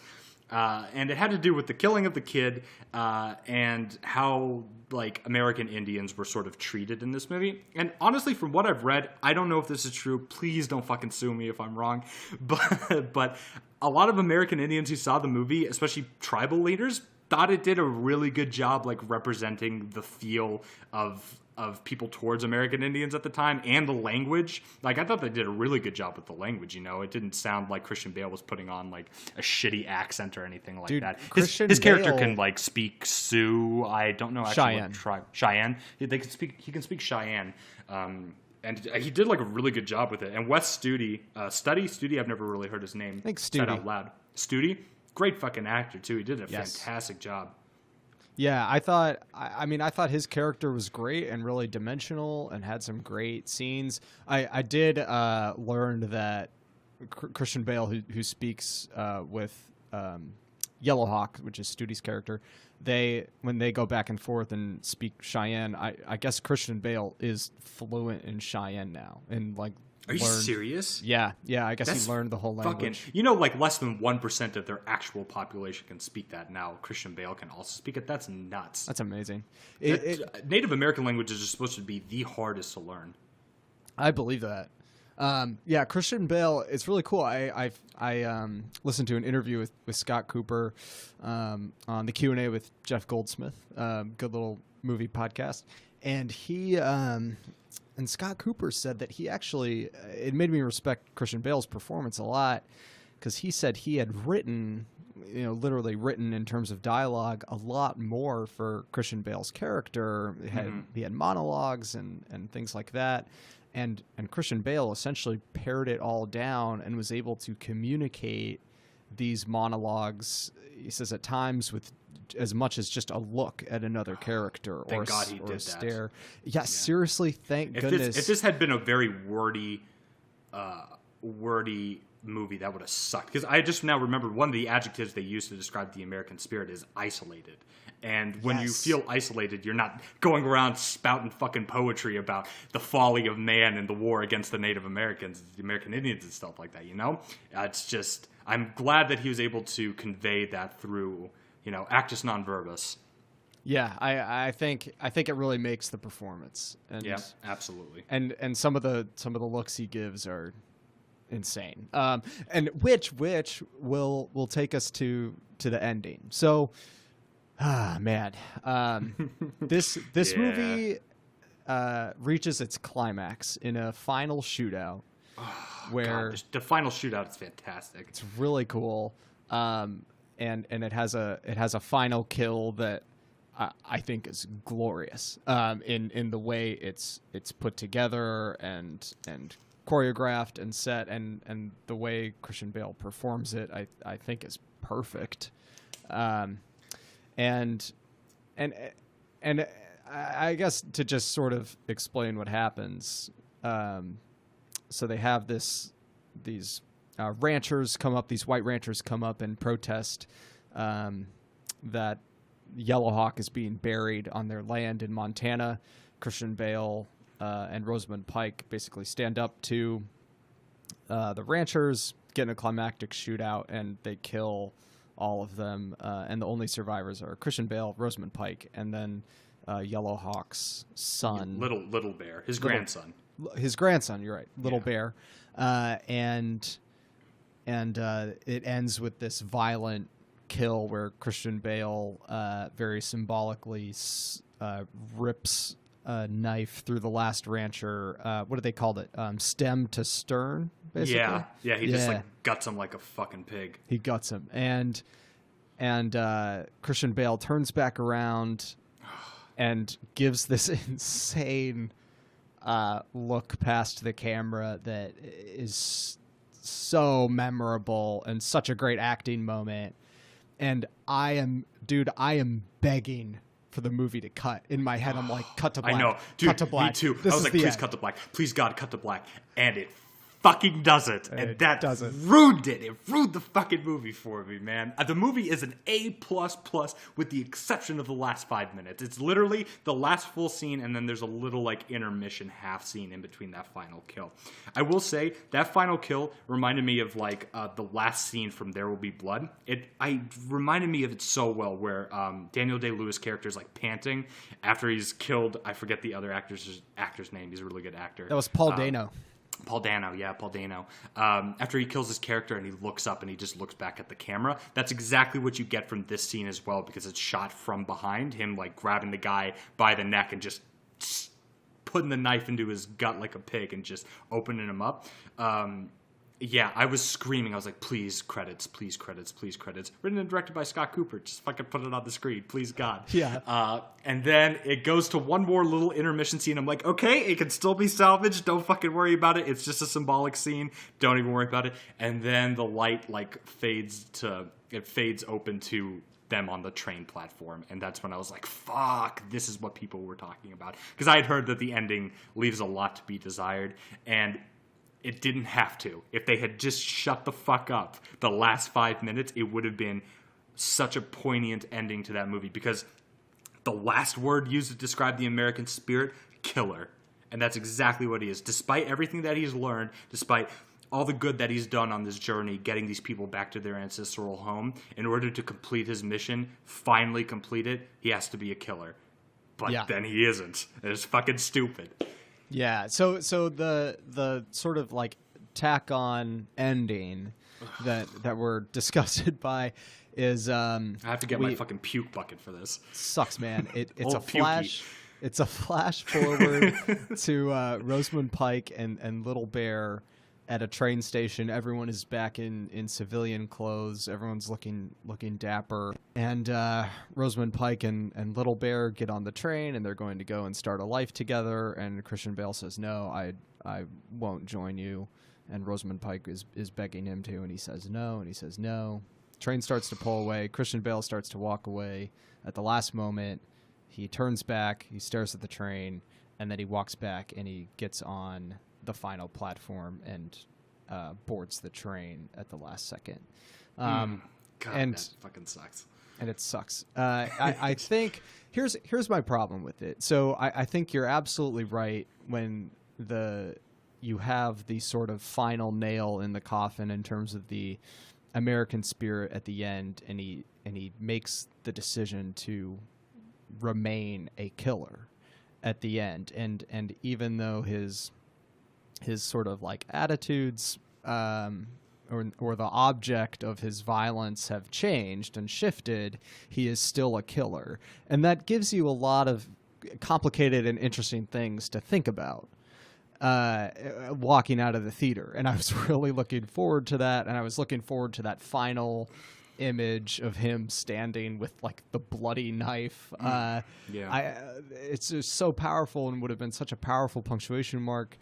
B: And it had to do with the killing of the kid and how like American Indians were sort of treated in this movie. And honestly, from what I've read, I don't know if this is true. Please don't fucking sue me if I'm wrong. But a lot of American Indians who saw the movie, especially tribal leaders, thought it did a really good job like representing the feel of people towards American Indians at the time and the language. Like, I thought they did a really good job with the language, It didn't sound like Christian Bale was putting on, like, a shitty accent or anything like that. His character can, like, speak Sioux. I don't know actually
A: Cheyenne.
B: what tribe. Cheyenne. He can speak Cheyenne. And he did, like, a really good job with it. And Wes Studi, I've never really heard his name said out loud. Studi, great fucking actor, too. He did a fantastic job.
A: Yeah, I thought his character was great and really dimensional and had some great scenes. I did learn that Christian Bale, who speaks with Yellowhawk, which is Studi's character, when they go back and forth and speak Cheyenne, I guess Christian Bale is fluent in Cheyenne now, and like
B: Are you serious?
A: Yeah, I guess
B: That's
A: he learned the whole language.
B: Like less than 1% of their actual population can speak that. Now Christian Bale can also speak it. That's nuts.
A: That's amazing.
B: Native American languages are supposed to be the hardest to learn.
A: I believe that. Yeah, Christian Bale. It's really cool. I listened to an interview with Scott Cooper on the Q&A with Jeff Goldsmith. Good little movie podcast, and he. And Scott Cooper said that he actually, it made me respect Christian Bale's performance a lot, because he said he had written, literally written in terms of dialogue, a lot more for Christian Bale's character. He had monologues and things like that. And Christian Bale essentially pared it all down and was able to communicate these monologues, he says, at times with as much as just a look at another character or a stare. Yeah, seriously, thank goodness.
B: If this had been a very wordy movie, that would have sucked. Because I just now remembered one of the adjectives they use to describe the American spirit is isolated. And when you feel isolated, you're not going around spouting fucking poetry about the folly of man and the war against the Native Americans, the American Indians and stuff like that, It's just, I'm glad that he was able to convey that through, actus non verbis.
A: Yeah, I think it really makes the performance. And,
B: yeah, absolutely.
A: And some of the looks he gives are insane. And which will take us to the ending. So, man, this movie reaches its climax in a final shootout. Where
B: God, the final shootout is fantastic.
A: It's really cool. And it has a final kill that I think is glorious. In the way it's put together and choreographed and set, and the way Christian Bale performs it, I think is perfect. And I guess to just sort of explain what happens. So they have these ranchers come up, these white ranchers come up and protest that Yellowhawk is being buried on their land in Montana. Christian Bale and Rosamund Pike basically stand up to the ranchers, get in a climactic shootout, and they kill all of them. And the only survivors are Christian Bale, Rosamund Pike, and then Yellowhawk's son.
B: Little Bear, his grandson.
A: His grandson, you're right, Little Bear. And it ends with this violent kill where Christian Bale very symbolically rips a knife through the last rancher. What do they call it? Stem to stern, basically.
B: Yeah. He just guts him like a fucking pig.
A: He guts him, and Christian Bale turns back around and gives this insane look past the camera that is so memorable and such a great acting moment. And I am begging for the movie to cut. In my head, I'm like, cut to black.
B: I know. Dude,
A: cut to black.
B: Me too.
A: This
B: I was like, please
A: end.
B: cut to black. Please, God, cut to black. And it fucking does it. And that
A: doesn't.
B: ruined it. It ruined the fucking movie for me, man. The movie is an A++ with the exception of the last 5 minutes. It's literally the last full scene, and then there's a little intermission half scene in between that final kill. I will say that final kill reminded me of the last scene from There Will Be Blood. I reminded me of it so well, where Daniel Day-Lewis' character is panting after he's killed. I forget the other actor's name. He's a really good actor.
A: That was Paul Dano.
B: Paul Dano. After he kills his character and he looks up and he just looks back at the camera, that's exactly what you get from this scene as well, because it's shot from behind, him grabbing the guy by the neck and just putting the knife into his gut like a pig and just opening him up. Yeah, I was screaming. I was like, please, credits, please, credits, please, credits. Written and directed by Scott Cooper. Just fucking put it on the screen, please, God.
A: Yeah.
B: And then it goes to one more little intermission scene. I'm like, okay, it can still be salvaged. Don't fucking worry about it. It's just a symbolic scene. Don't even worry about it. And then the light fades open to them on the train platform. And that's when I was like, fuck, this is what people were talking about. Because I had heard that the ending leaves a lot to be desired. And it didn't have to. If they had just shut the fuck up the last 5 minutes, it would have been such a poignant ending to that movie, because the last word used to describe the American spirit, killer. And that's exactly what he is. Despite everything that he's learned, despite all the good that he's done on this journey, getting these people back to their ancestral home, in order to complete his mission, finally complete it, he has to be a killer. But then he isn't. It's fucking stupid.
A: Yeah. So the sort of like tack on ending that we're disgusted by is
B: I have to get my fucking puke bucket for this.
A: Sucks, man. It's a
B: Old
A: flash. It's a flash forward to Rosamund Pike and Little Bear at a train station. Everyone is back in civilian clothes. Everyone's looking dapper. And Rosamund Pike and Little Bear get on the train, and they're going to go and start a life together. And Christian Bale says, "No, I won't join you." And Rosamund Pike is begging him to, and he says no, and he says no. Train starts to pull away. Christian Bale starts to walk away. At the last moment, he turns back, he stares at the train, and then he walks back and he gets on the final platform and boards the train at the last second.
B: God, that fucking sucks.
A: And it sucks. I think here's my problem with it. So I think you're absolutely right when you have the sort of final nail in the coffin in terms of the American spirit at the end, and he makes the decision to remain a killer at the end, and even though his sort of like attitudes or the object of his violence have changed and shifted, he is still a killer, and that gives you a lot of complicated and interesting things to think about walking out of the theater. And I was really looking forward to that, and I was looking forward to that final image of him standing with like the bloody knife. It's just so powerful and would have been such a powerful punctuation mark,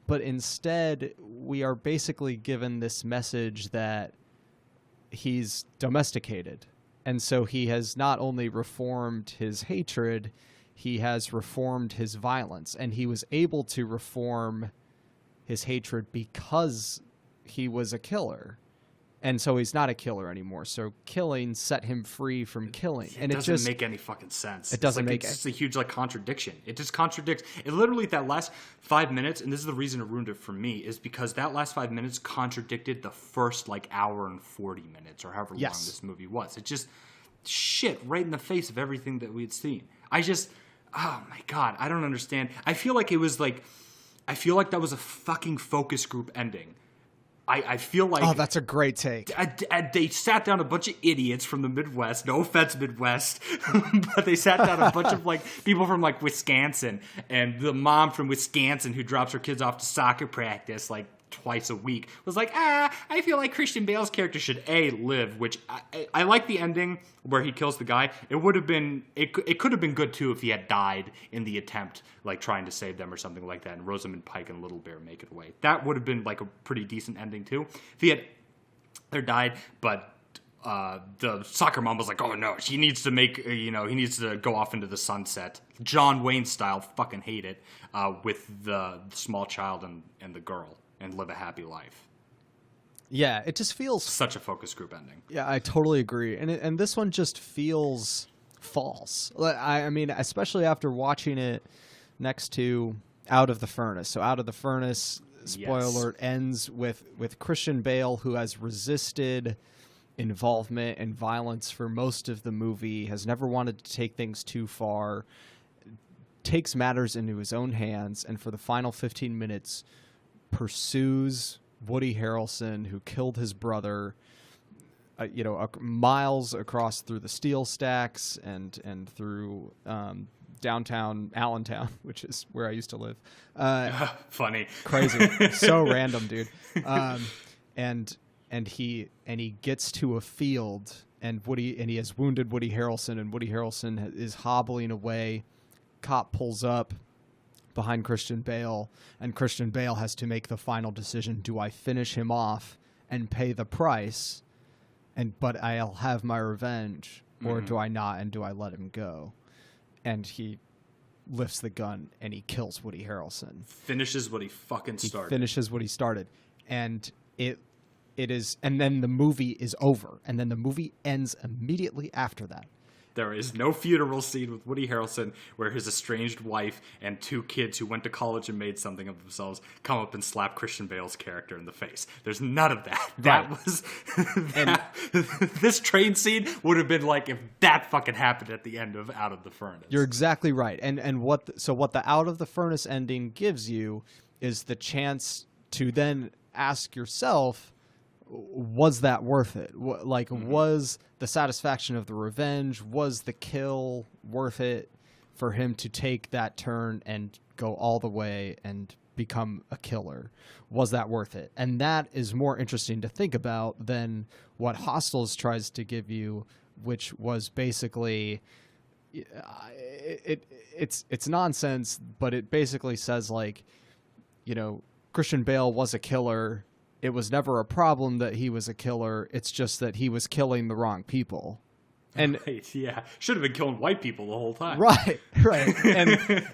A: but instead we are basically given this message that he's domesticated, and so he has not only reformed his hatred, he has reformed his violence, and he was able to reform his hatred because he was a killer. And so he's not a killer anymore. So killing set him free from killing. And
B: it doesn't make any fucking sense.
A: It doesn't make
B: it's just a huge like contradiction. It just contradicts. It literally, that last 5 minutes, and this is the reason it ruined it for me, is because that last 5 minutes contradicted the first like hour and 40 minutes or however long this movie was. It just shit right in the face of everything that we had seen. Oh my God, I don't understand. I feel like that was a fucking focus group ending. I feel like...
A: Oh, that's a great take.
B: They sat down a bunch of idiots from the Midwest. No offense, Midwest. But they sat down a bunch of like people from like Wisconsin. And the mom from Wisconsin who drops her kids off to soccer practice like twice a week was like, I feel like Christian Bale's character should live, which I like the ending where he kills the guy. It would have been, it could have been good too if he had died in the attempt, like trying to save them or something like that, and Rosamund Pike and Little Bear make it away. That would have been like a pretty decent ending too. If he had died, but the soccer mom was like, oh no, he needs to go off into the sunset. John Wayne style, fucking hate it, with the small child and the girl, and live a happy life.
A: Yeah, it just feels...
B: Such a focus group ending.
A: Yeah, I totally agree. And this one just feels false. I mean, especially after watching it next to Out of the Furnace. So Out of the Furnace, spoiler alert, ends with Christian Bale, who has resisted involvement and violence for most of the movie, has never wanted to take things too far, takes matters into his own hands, and for the final 15 minutes pursues Woody Harrelson, who killed his brother, miles across through the steel stacks and through downtown Allentown, which is where I used to live.
B: Funny,
A: crazy, so random, dude. And he gets to a field, and he has wounded Woody Harrelson, and Woody Harrelson is hobbling away. Cop pulls up behind Christian Bale, and Christian Bale has to make the final decision: do I finish him off and pay the price, but I'll have my revenge, or do I not, and do I let him go? And he lifts the gun and he kills Woody Harrelson.
B: Finishes what he fucking started.
A: Finishes what he started. And it is, and then the movie is over, and then the movie ends immediately after that.
B: There is no funeral scene with Woody Harrelson where his estranged wife and 2 kids who went to college and made something of themselves come up and slap Christian Bale's character in the face. There's none of that. That was this train scene would have been like if that fucking happened at the end of Out of the Furnace.
A: You're exactly right. And what the Out of the Furnace ending gives you is the chance to then ask yourself, was that worth it? Like, was the satisfaction of the revenge, was the kill worth it for him to take that turn and go all the way and become a killer? Was that worth it? And that is more interesting to think about than what Hostiles tries to give you, which was basically it's nonsense, but it basically says, like, you know, Christian Bale was a killer. It was never a problem that he was a killer. It's just that he was killing the wrong people. And
B: right, yeah, should have been killing white people the whole time.
A: Right.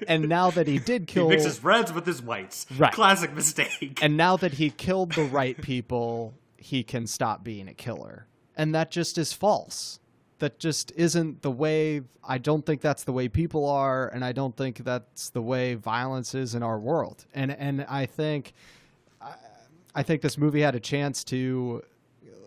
A: And now that he did kill,
B: he mixes reds with his whites.
A: Right.
B: Classic mistake.
A: And now that he killed the right people, he can stop being a killer. And that just is false. That just isn't the way. I don't think that's the way people are, and I don't think that's the way violence is in our world. And I think this movie had a chance to,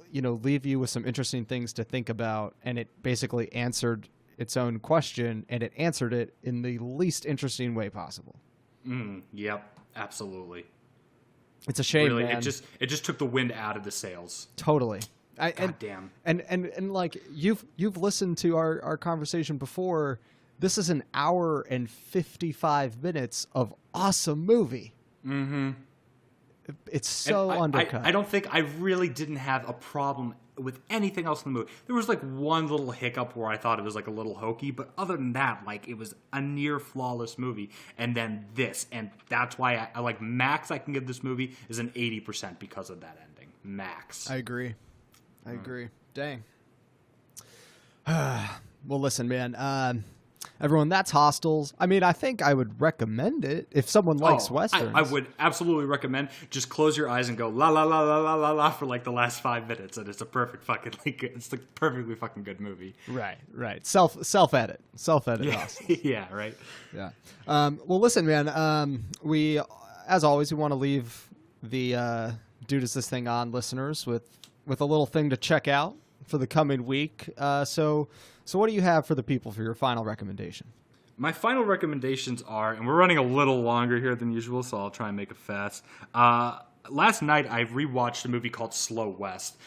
A: you know, leave you with some interesting things to think about, and it basically answered its own question, and it answered it in the least interesting way possible.
B: Yep, absolutely.
A: It's a shame,
B: really,
A: man.
B: It just took the wind out of the sails.
A: Totally.
B: God damn.
A: And like you've listened to our conversation before. This is an hour and 55 minutes of awesome movie. Mm-hmm. It's so undercut.
B: I don't think I really didn't have a problem with anything else in the movie. There was like one little hiccup where I thought it was like a little hokey, but other than that, like it was a near flawless movie. And then this, and that's why I like max I can give this movie is an 80% because of that ending. Max.
A: I agree. Dang. Well, listen, man. Everyone, that's Hostiles. I mean, I think I would recommend it if someone likes Westerns.
B: I would absolutely recommend. Just close your eyes and go la la la la la la la for like the last 5 minutes, and it's a perfect fucking it's a perfectly fucking good movie.
A: Right. Self edit.
B: Yeah.
A: Hostiles.
B: Yeah. Right.
A: Yeah. Well, listen, man. We, as always, we want to leave the Dude Is This Thing On listeners with a little thing to check out for the coming week. So what do you have for the people for your final recommendation?
B: My final recommendations are, and we're running a little longer here than usual, so I'll try and make it fast. Last night, I rewatched a movie called Slow West,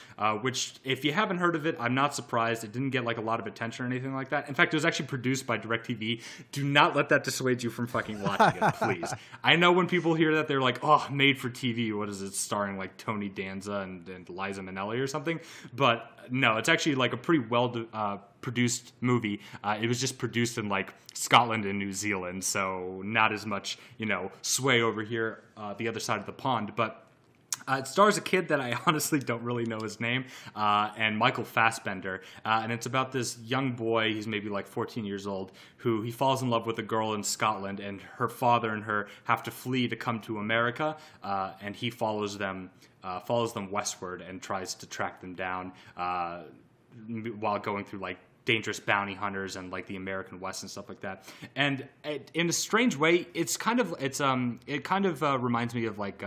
B: which, if you haven't heard of it, I'm not surprised. It didn't get like a lot of attention or anything like that. In fact, it was actually produced by DirecTV. Do not let that dissuade you from fucking watching it, please. I know when people hear that, they're like, oh, made for TV. What is it, starring like Tony Danza and Liza Minnelli or something? But no, it's actually like a pretty well produced movie. It was just produced in like Scotland and New Zealand, so not as much, sway over here, the other side of the pond. But it stars a kid that I honestly don't really know his name, and Michael Fassbender. And it's about this young boy, he's maybe like 14 years old, who he falls in love with a girl in Scotland, and her father and her have to flee to come to America, and he follows them westward and tries to track them down while going through like dangerous bounty hunters and like the American West and stuff like that. And in a strange way, it kind of reminds me of like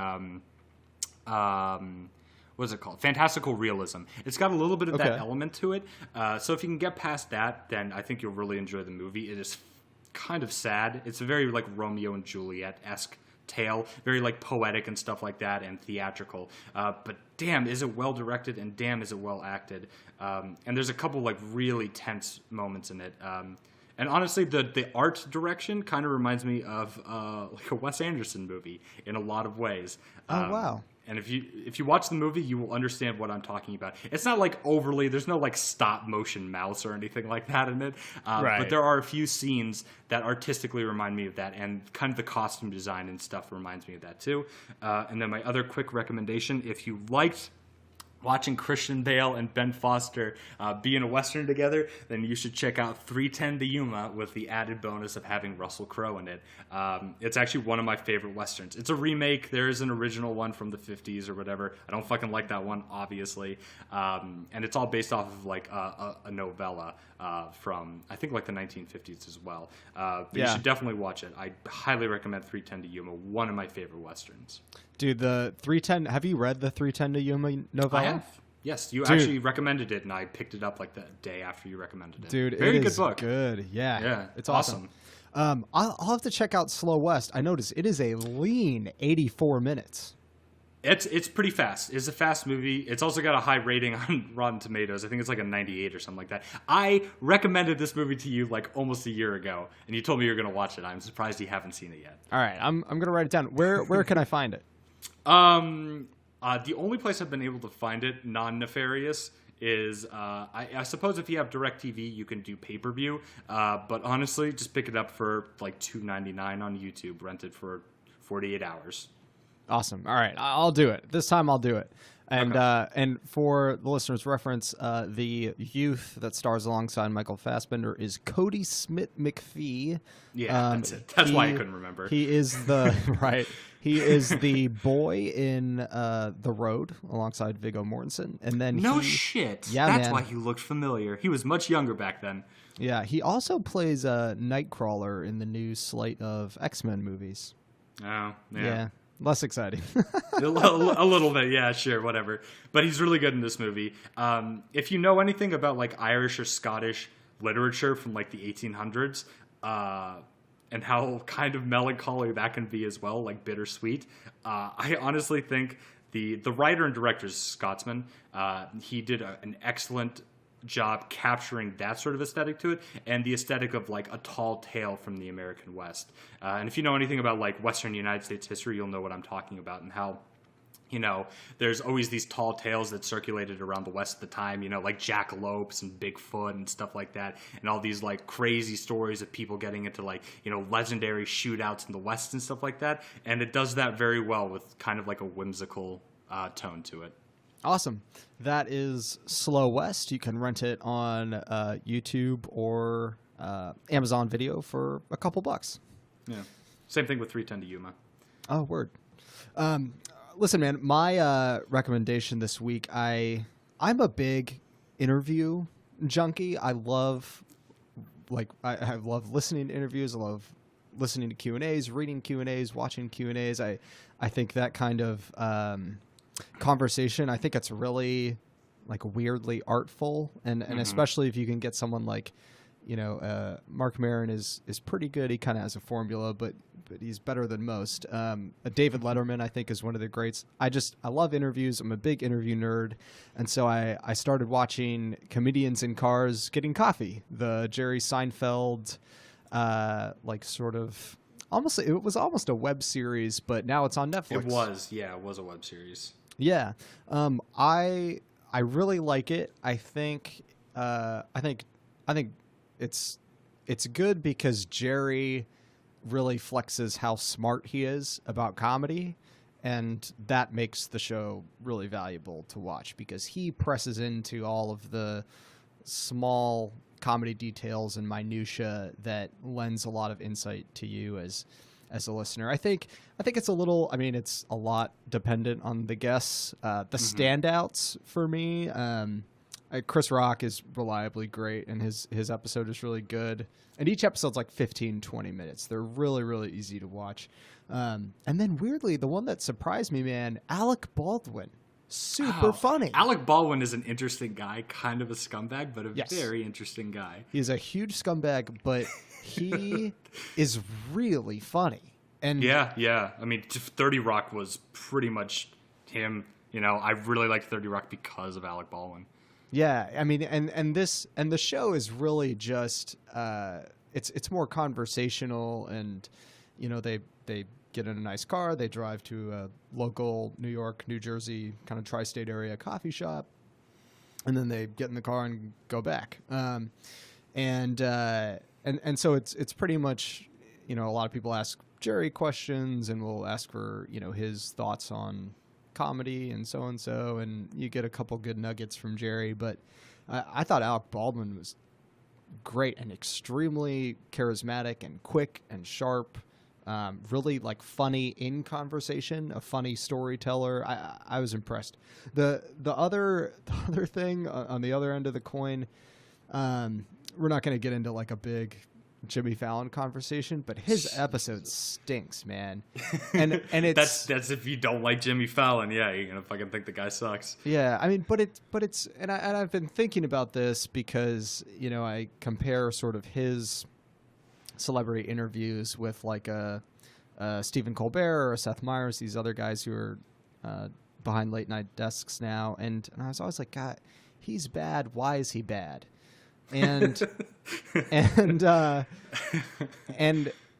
B: what is it called? Fantastical realism. It's got a little bit of that element to it. So if you can get past that, then I think you'll really enjoy the movie. It is kind of sad. It's a very like Romeo and Juliet-esque tale, very like poetic and stuff like that, and theatrical. But damn, is it well directed, and damn, is it well acted. And there's a couple like really tense moments in it. And honestly, the art direction kind of reminds me of like a Wes Anderson movie in a lot of ways.
A: Oh wow.
B: And if you watch the movie, you will understand what I'm talking about. It's not like overly, there's no like stop motion mouse or anything like that in it.
A: Right.
B: But there are a few scenes that artistically remind me of that, and kind of the costume design and stuff reminds me of that too. And then my other quick recommendation, if you liked watching Christian Bale and Ben Foster be in a Western together, then you should check out 310 to Yuma with the added bonus of having Russell Crowe in it. It's actually one of my favorite Westerns. It's a remake. There is an original one from the 50s or whatever. I don't fucking like that one, obviously. And it's all based off of like a novella from, I think, like the 1950s as well. But you should definitely watch it. I highly recommend 310 to Yuma, one of my favorite Westerns.
A: Dude, the 310, have you read the 310 to Yuma novella?
B: I have. Yes, you actually recommended it, and I picked it up like the day after you recommended it.
A: Dude,
B: very
A: it
B: good
A: is
B: book.
A: Good. Yeah,
B: it's
A: awesome. I'll have to check out Slow West. I noticed it is a lean 84 minutes.
B: It's pretty fast. It's a fast movie. It's also got a high rating on Rotten Tomatoes. I think it's like a 98 or something like that. I recommended this movie to you like almost a year ago, and you told me you were going to watch it. I'm surprised you haven't seen it yet.
A: All right, I'm going to write it down. Where can I find it?
B: The only place I've been able to find it non-nefarious is I suppose if you have DirecTV, you can do pay-per-view. But honestly, just pick it up for like $2.99 on YouTube, rent it for 48 hours.
A: Awesome. All right, I'll do it. This time I'll do it. And
B: Okay.
A: and for the listeners' reference, the youth that stars alongside Michael Fassbender is Cody Smith McPhee.
B: Yeah, that's it. That's why I couldn't remember.
A: He is the right. He is the boy in The Road alongside Viggo Mortensen, and then
B: No shit.
A: Yeah,
B: that's
A: man.
B: why he looked familiar. He was much younger back then.
A: Yeah, he also plays Nightcrawler in the new slate of X-Men movies.
B: Oh,
A: Yeah, less exciting.
B: a little bit, yeah, sure, whatever. But he's really good in this movie. If you know anything about like Irish or Scottish literature from like the 1800s, and how kind of melancholy that can be as well, like bittersweet, I honestly think the writer and director is Scotsman. He did an excellent job capturing that sort of aesthetic to it, and the aesthetic of like a tall tale from the American West. And if you know anything about like Western United States history, you'll know what I'm talking about, and how, you know, there's always these tall tales that circulated around the West at the time, you know, like jackalopes and Bigfoot and stuff like that, and all these like crazy stories of people getting into like, you know, legendary shootouts in the West and stuff like that. And it does that very well with kind of like a whimsical tone to it.
A: Awesome. That is Slow West. You can rent it on YouTube or Amazon Video for a couple bucks.
B: Yeah. Same thing with 310 to Yuma.
A: Oh, word. Listen, man, my recommendation this week, I'm a big interview junkie. I love listening to interviews. I love listening to Q&As, reading Q&As, watching Q&As. I think that kind of conversation, I think it's really like weirdly artful, and especially if you can get someone like, you know, Mark Maron is pretty good. He kind of has a formula, but he's better than most. David Letterman, I think, is one of the greats. I love interviews. I'm a big interview nerd, and so I started watching Comedians in Cars Getting Coffee, the Jerry Seinfeld, like sort of almost, it was almost a web series, but now it's on Netflix.
B: It was a web series.
A: Yeah. I really like it. I think it's good because Jerry really flexes how smart he is about comedy, and that makes the show really valuable to watch because he presses into all of the small comedy details and minutia that lends a lot of insight to you as a listener. I think it's a little, I mean, it's a lot dependent on the guests. The standouts for me, Chris Rock is reliably great, and his episode is really good. And each episode's like 15, 20 minutes. They're really, really easy to watch. And then weirdly, the one that surprised me, man, Alec Baldwin. Super funny.
B: Alec Baldwin is an interesting guy, kind of a scumbag, but a
A: Yes.
B: very interesting guy.
A: He's a huge scumbag, but he is really funny. And
B: Yeah. I mean, 30 Rock was pretty much him. You know, I really liked 30 Rock because of Alec Baldwin.
A: yeah, I mean, and the show is really just it's more conversational, and you know, they get in a nice car, they drive to a local New York, New Jersey kind of tri-state area coffee shop, and then they get in the car and go back. And so it's pretty much, you know, a lot of people ask Jerry questions, and we'll ask for, you know, his thoughts on comedy and so, and you get a couple good nuggets from Jerry. But I thought Alec Baldwin was great and extremely charismatic and quick and sharp. Really like funny in conversation, a funny storyteller. I was impressed. The other thing on the other end of the coin, we're not going to get into like a big Jimmy Fallon conversation, but his episode stinks, man. And it's
B: that's if you don't like Jimmy Fallon, yeah, you're gonna fucking think the guy sucks.
A: Yeah, I mean, but it's and I've been thinking about this because I compare sort of his celebrity interviews with like a Stephen Colbert or a Seth Meyers, these other guys who are behind late night desks now, and I was always like, God, he's bad. Why is he bad? And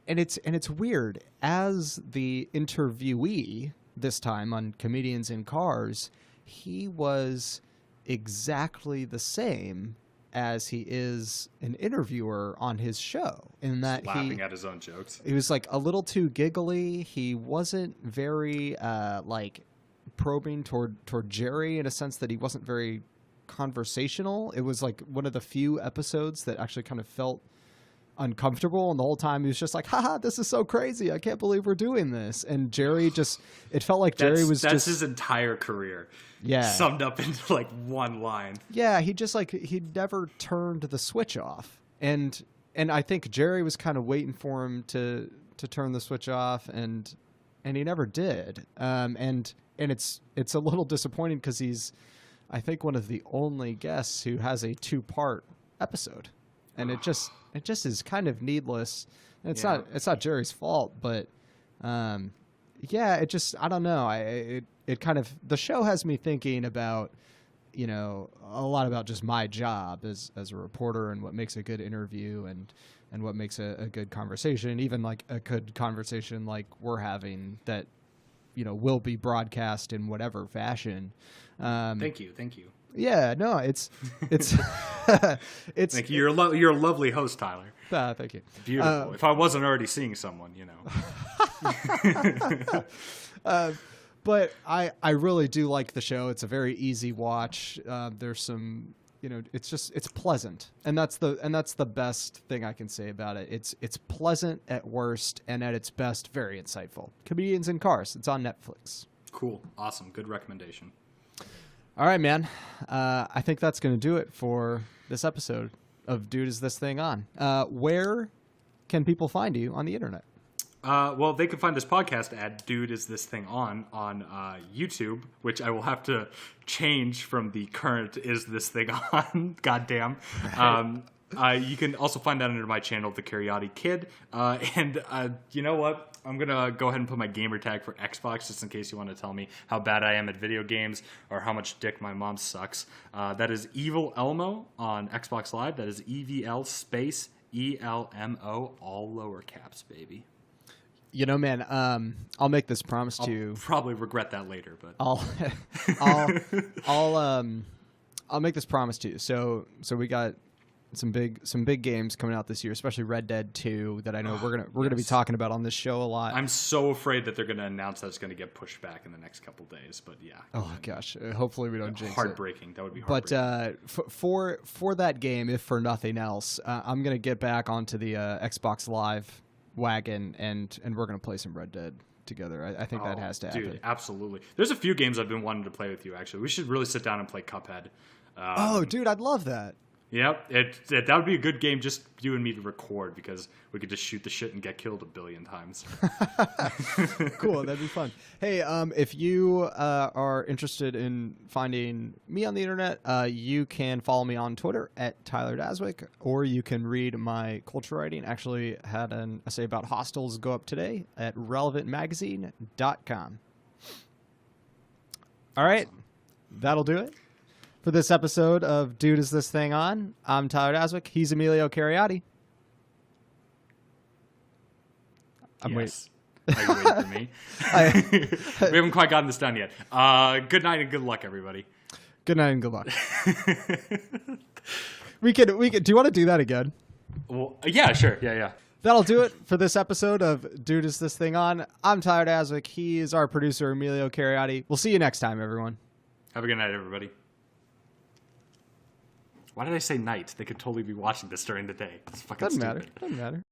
A: it's weird. As the interviewee this time on Comedians in Cars, he was exactly the same as he is an interviewer on his show, in that
B: laughing at his own jokes.
A: He was like a little too giggly. He wasn't very like probing toward Jerry, in a sense that he wasn't very conversational. It was like one of the few episodes that actually kind of felt uncomfortable, and the whole time he was just like, haha, this is so crazy, I can't believe we're doing this. And Jerry just, it felt like Jerry was
B: that's
A: just
B: his entire career,
A: yeah,
B: summed up into like one line.
A: Yeah, he just like, he never turned the switch off, and I think Jerry was kind of waiting for him to turn the switch off, and he never did. And it's a little disappointing because he's, I think, one of the only guests who has a 2-part episode, and it just is kind of needless. And it's not Jerry's fault, but yeah, it just, I don't know. It kind of, the show has me thinking about, a lot about just my job as a reporter, and what makes a good interview, and what makes a good conversation, even like a good conversation like we're having that will be broadcast in whatever fashion.
B: Thank you.
A: Yeah, no, it's
B: Thank you. You're a lovely host, Tyler.
A: Thank you.
B: Beautiful. If I wasn't already seeing someone,
A: But I really do like the show. It's a very easy watch. There's some, it's pleasant, and that's the best thing I can say about it. It's pleasant at worst, and at its best, very insightful. Comedians in Cars. It's on Netflix.
B: Cool. Awesome. Good recommendation.
A: All right, man. I think that's going to do it for this episode of Dude, Is This Thing On? Where can people find you on the internet?
B: Well, they can find this podcast at Dude, Is This Thing On YouTube, which I will have to change from the current Is This Thing On. Goddamn. You can also find that under my channel, The Curiosity Kid. And you know what? I'm going to go ahead and put my gamer tag for Xbox, just in case you want to tell me how bad I am at video games or how much dick my mom sucks. That is Evil Elmo on Xbox Live. That is EVL space ELMO, all lower caps, baby.
A: Man, I'll make this promise to you.
B: I'll probably regret that later, but
A: I'll make this promise to you. So we got some big games coming out this year, especially Red Dead 2, that I know we're gonna be talking about on this show a lot.
B: I'm so afraid that they're gonna announce that it's gonna get pushed back in the next couple days, but yeah.
A: Oh gosh, hopefully we don't jinx it.
B: Heartbreaking. That would be heartbreaking.
A: But for that game, if for nothing else, I'm gonna get back onto the Xbox Live wagon, and we're gonna play some Red Dead together. I think that has to happen.
B: Dude, absolutely. There's a few games I've been wanting to play with you, actually. We should really sit down and play Cuphead.
A: Dude, I'd love that.
B: Yep, that would be a good game, just you and me to record, because we could just shoot the shit and get killed 1 billion times.
A: Cool, that'd be fun. Hey, if you are interested in finding me on the internet, you can follow me on Twitter at Tyler Daswick, or you can read my culture writing. Actually had an essay about hostels go up today at relevantmagazine.com. All right, that'll do it. For this episode of Dude, Is This Thing On? I'm Tyler Daswick. He's Emilio Cariotti.
B: Yes. Are you waiting for me? We haven't quite gotten this done yet. Good night and good luck, everybody.
A: Good night and good luck. We could. Do you want to do that again?
B: Well, yeah, sure. Yeah.
A: That'll do it for this episode of Dude, Is This Thing On? I'm Tyler Daswick. He is our producer, Emilio Cariotti. We'll see you next time, everyone.
B: Have a good night, everybody. Why did I say night? They could totally be watching this during the day. It's fucking
A: Doesn't
B: stupid.
A: matter. Doesn't matter.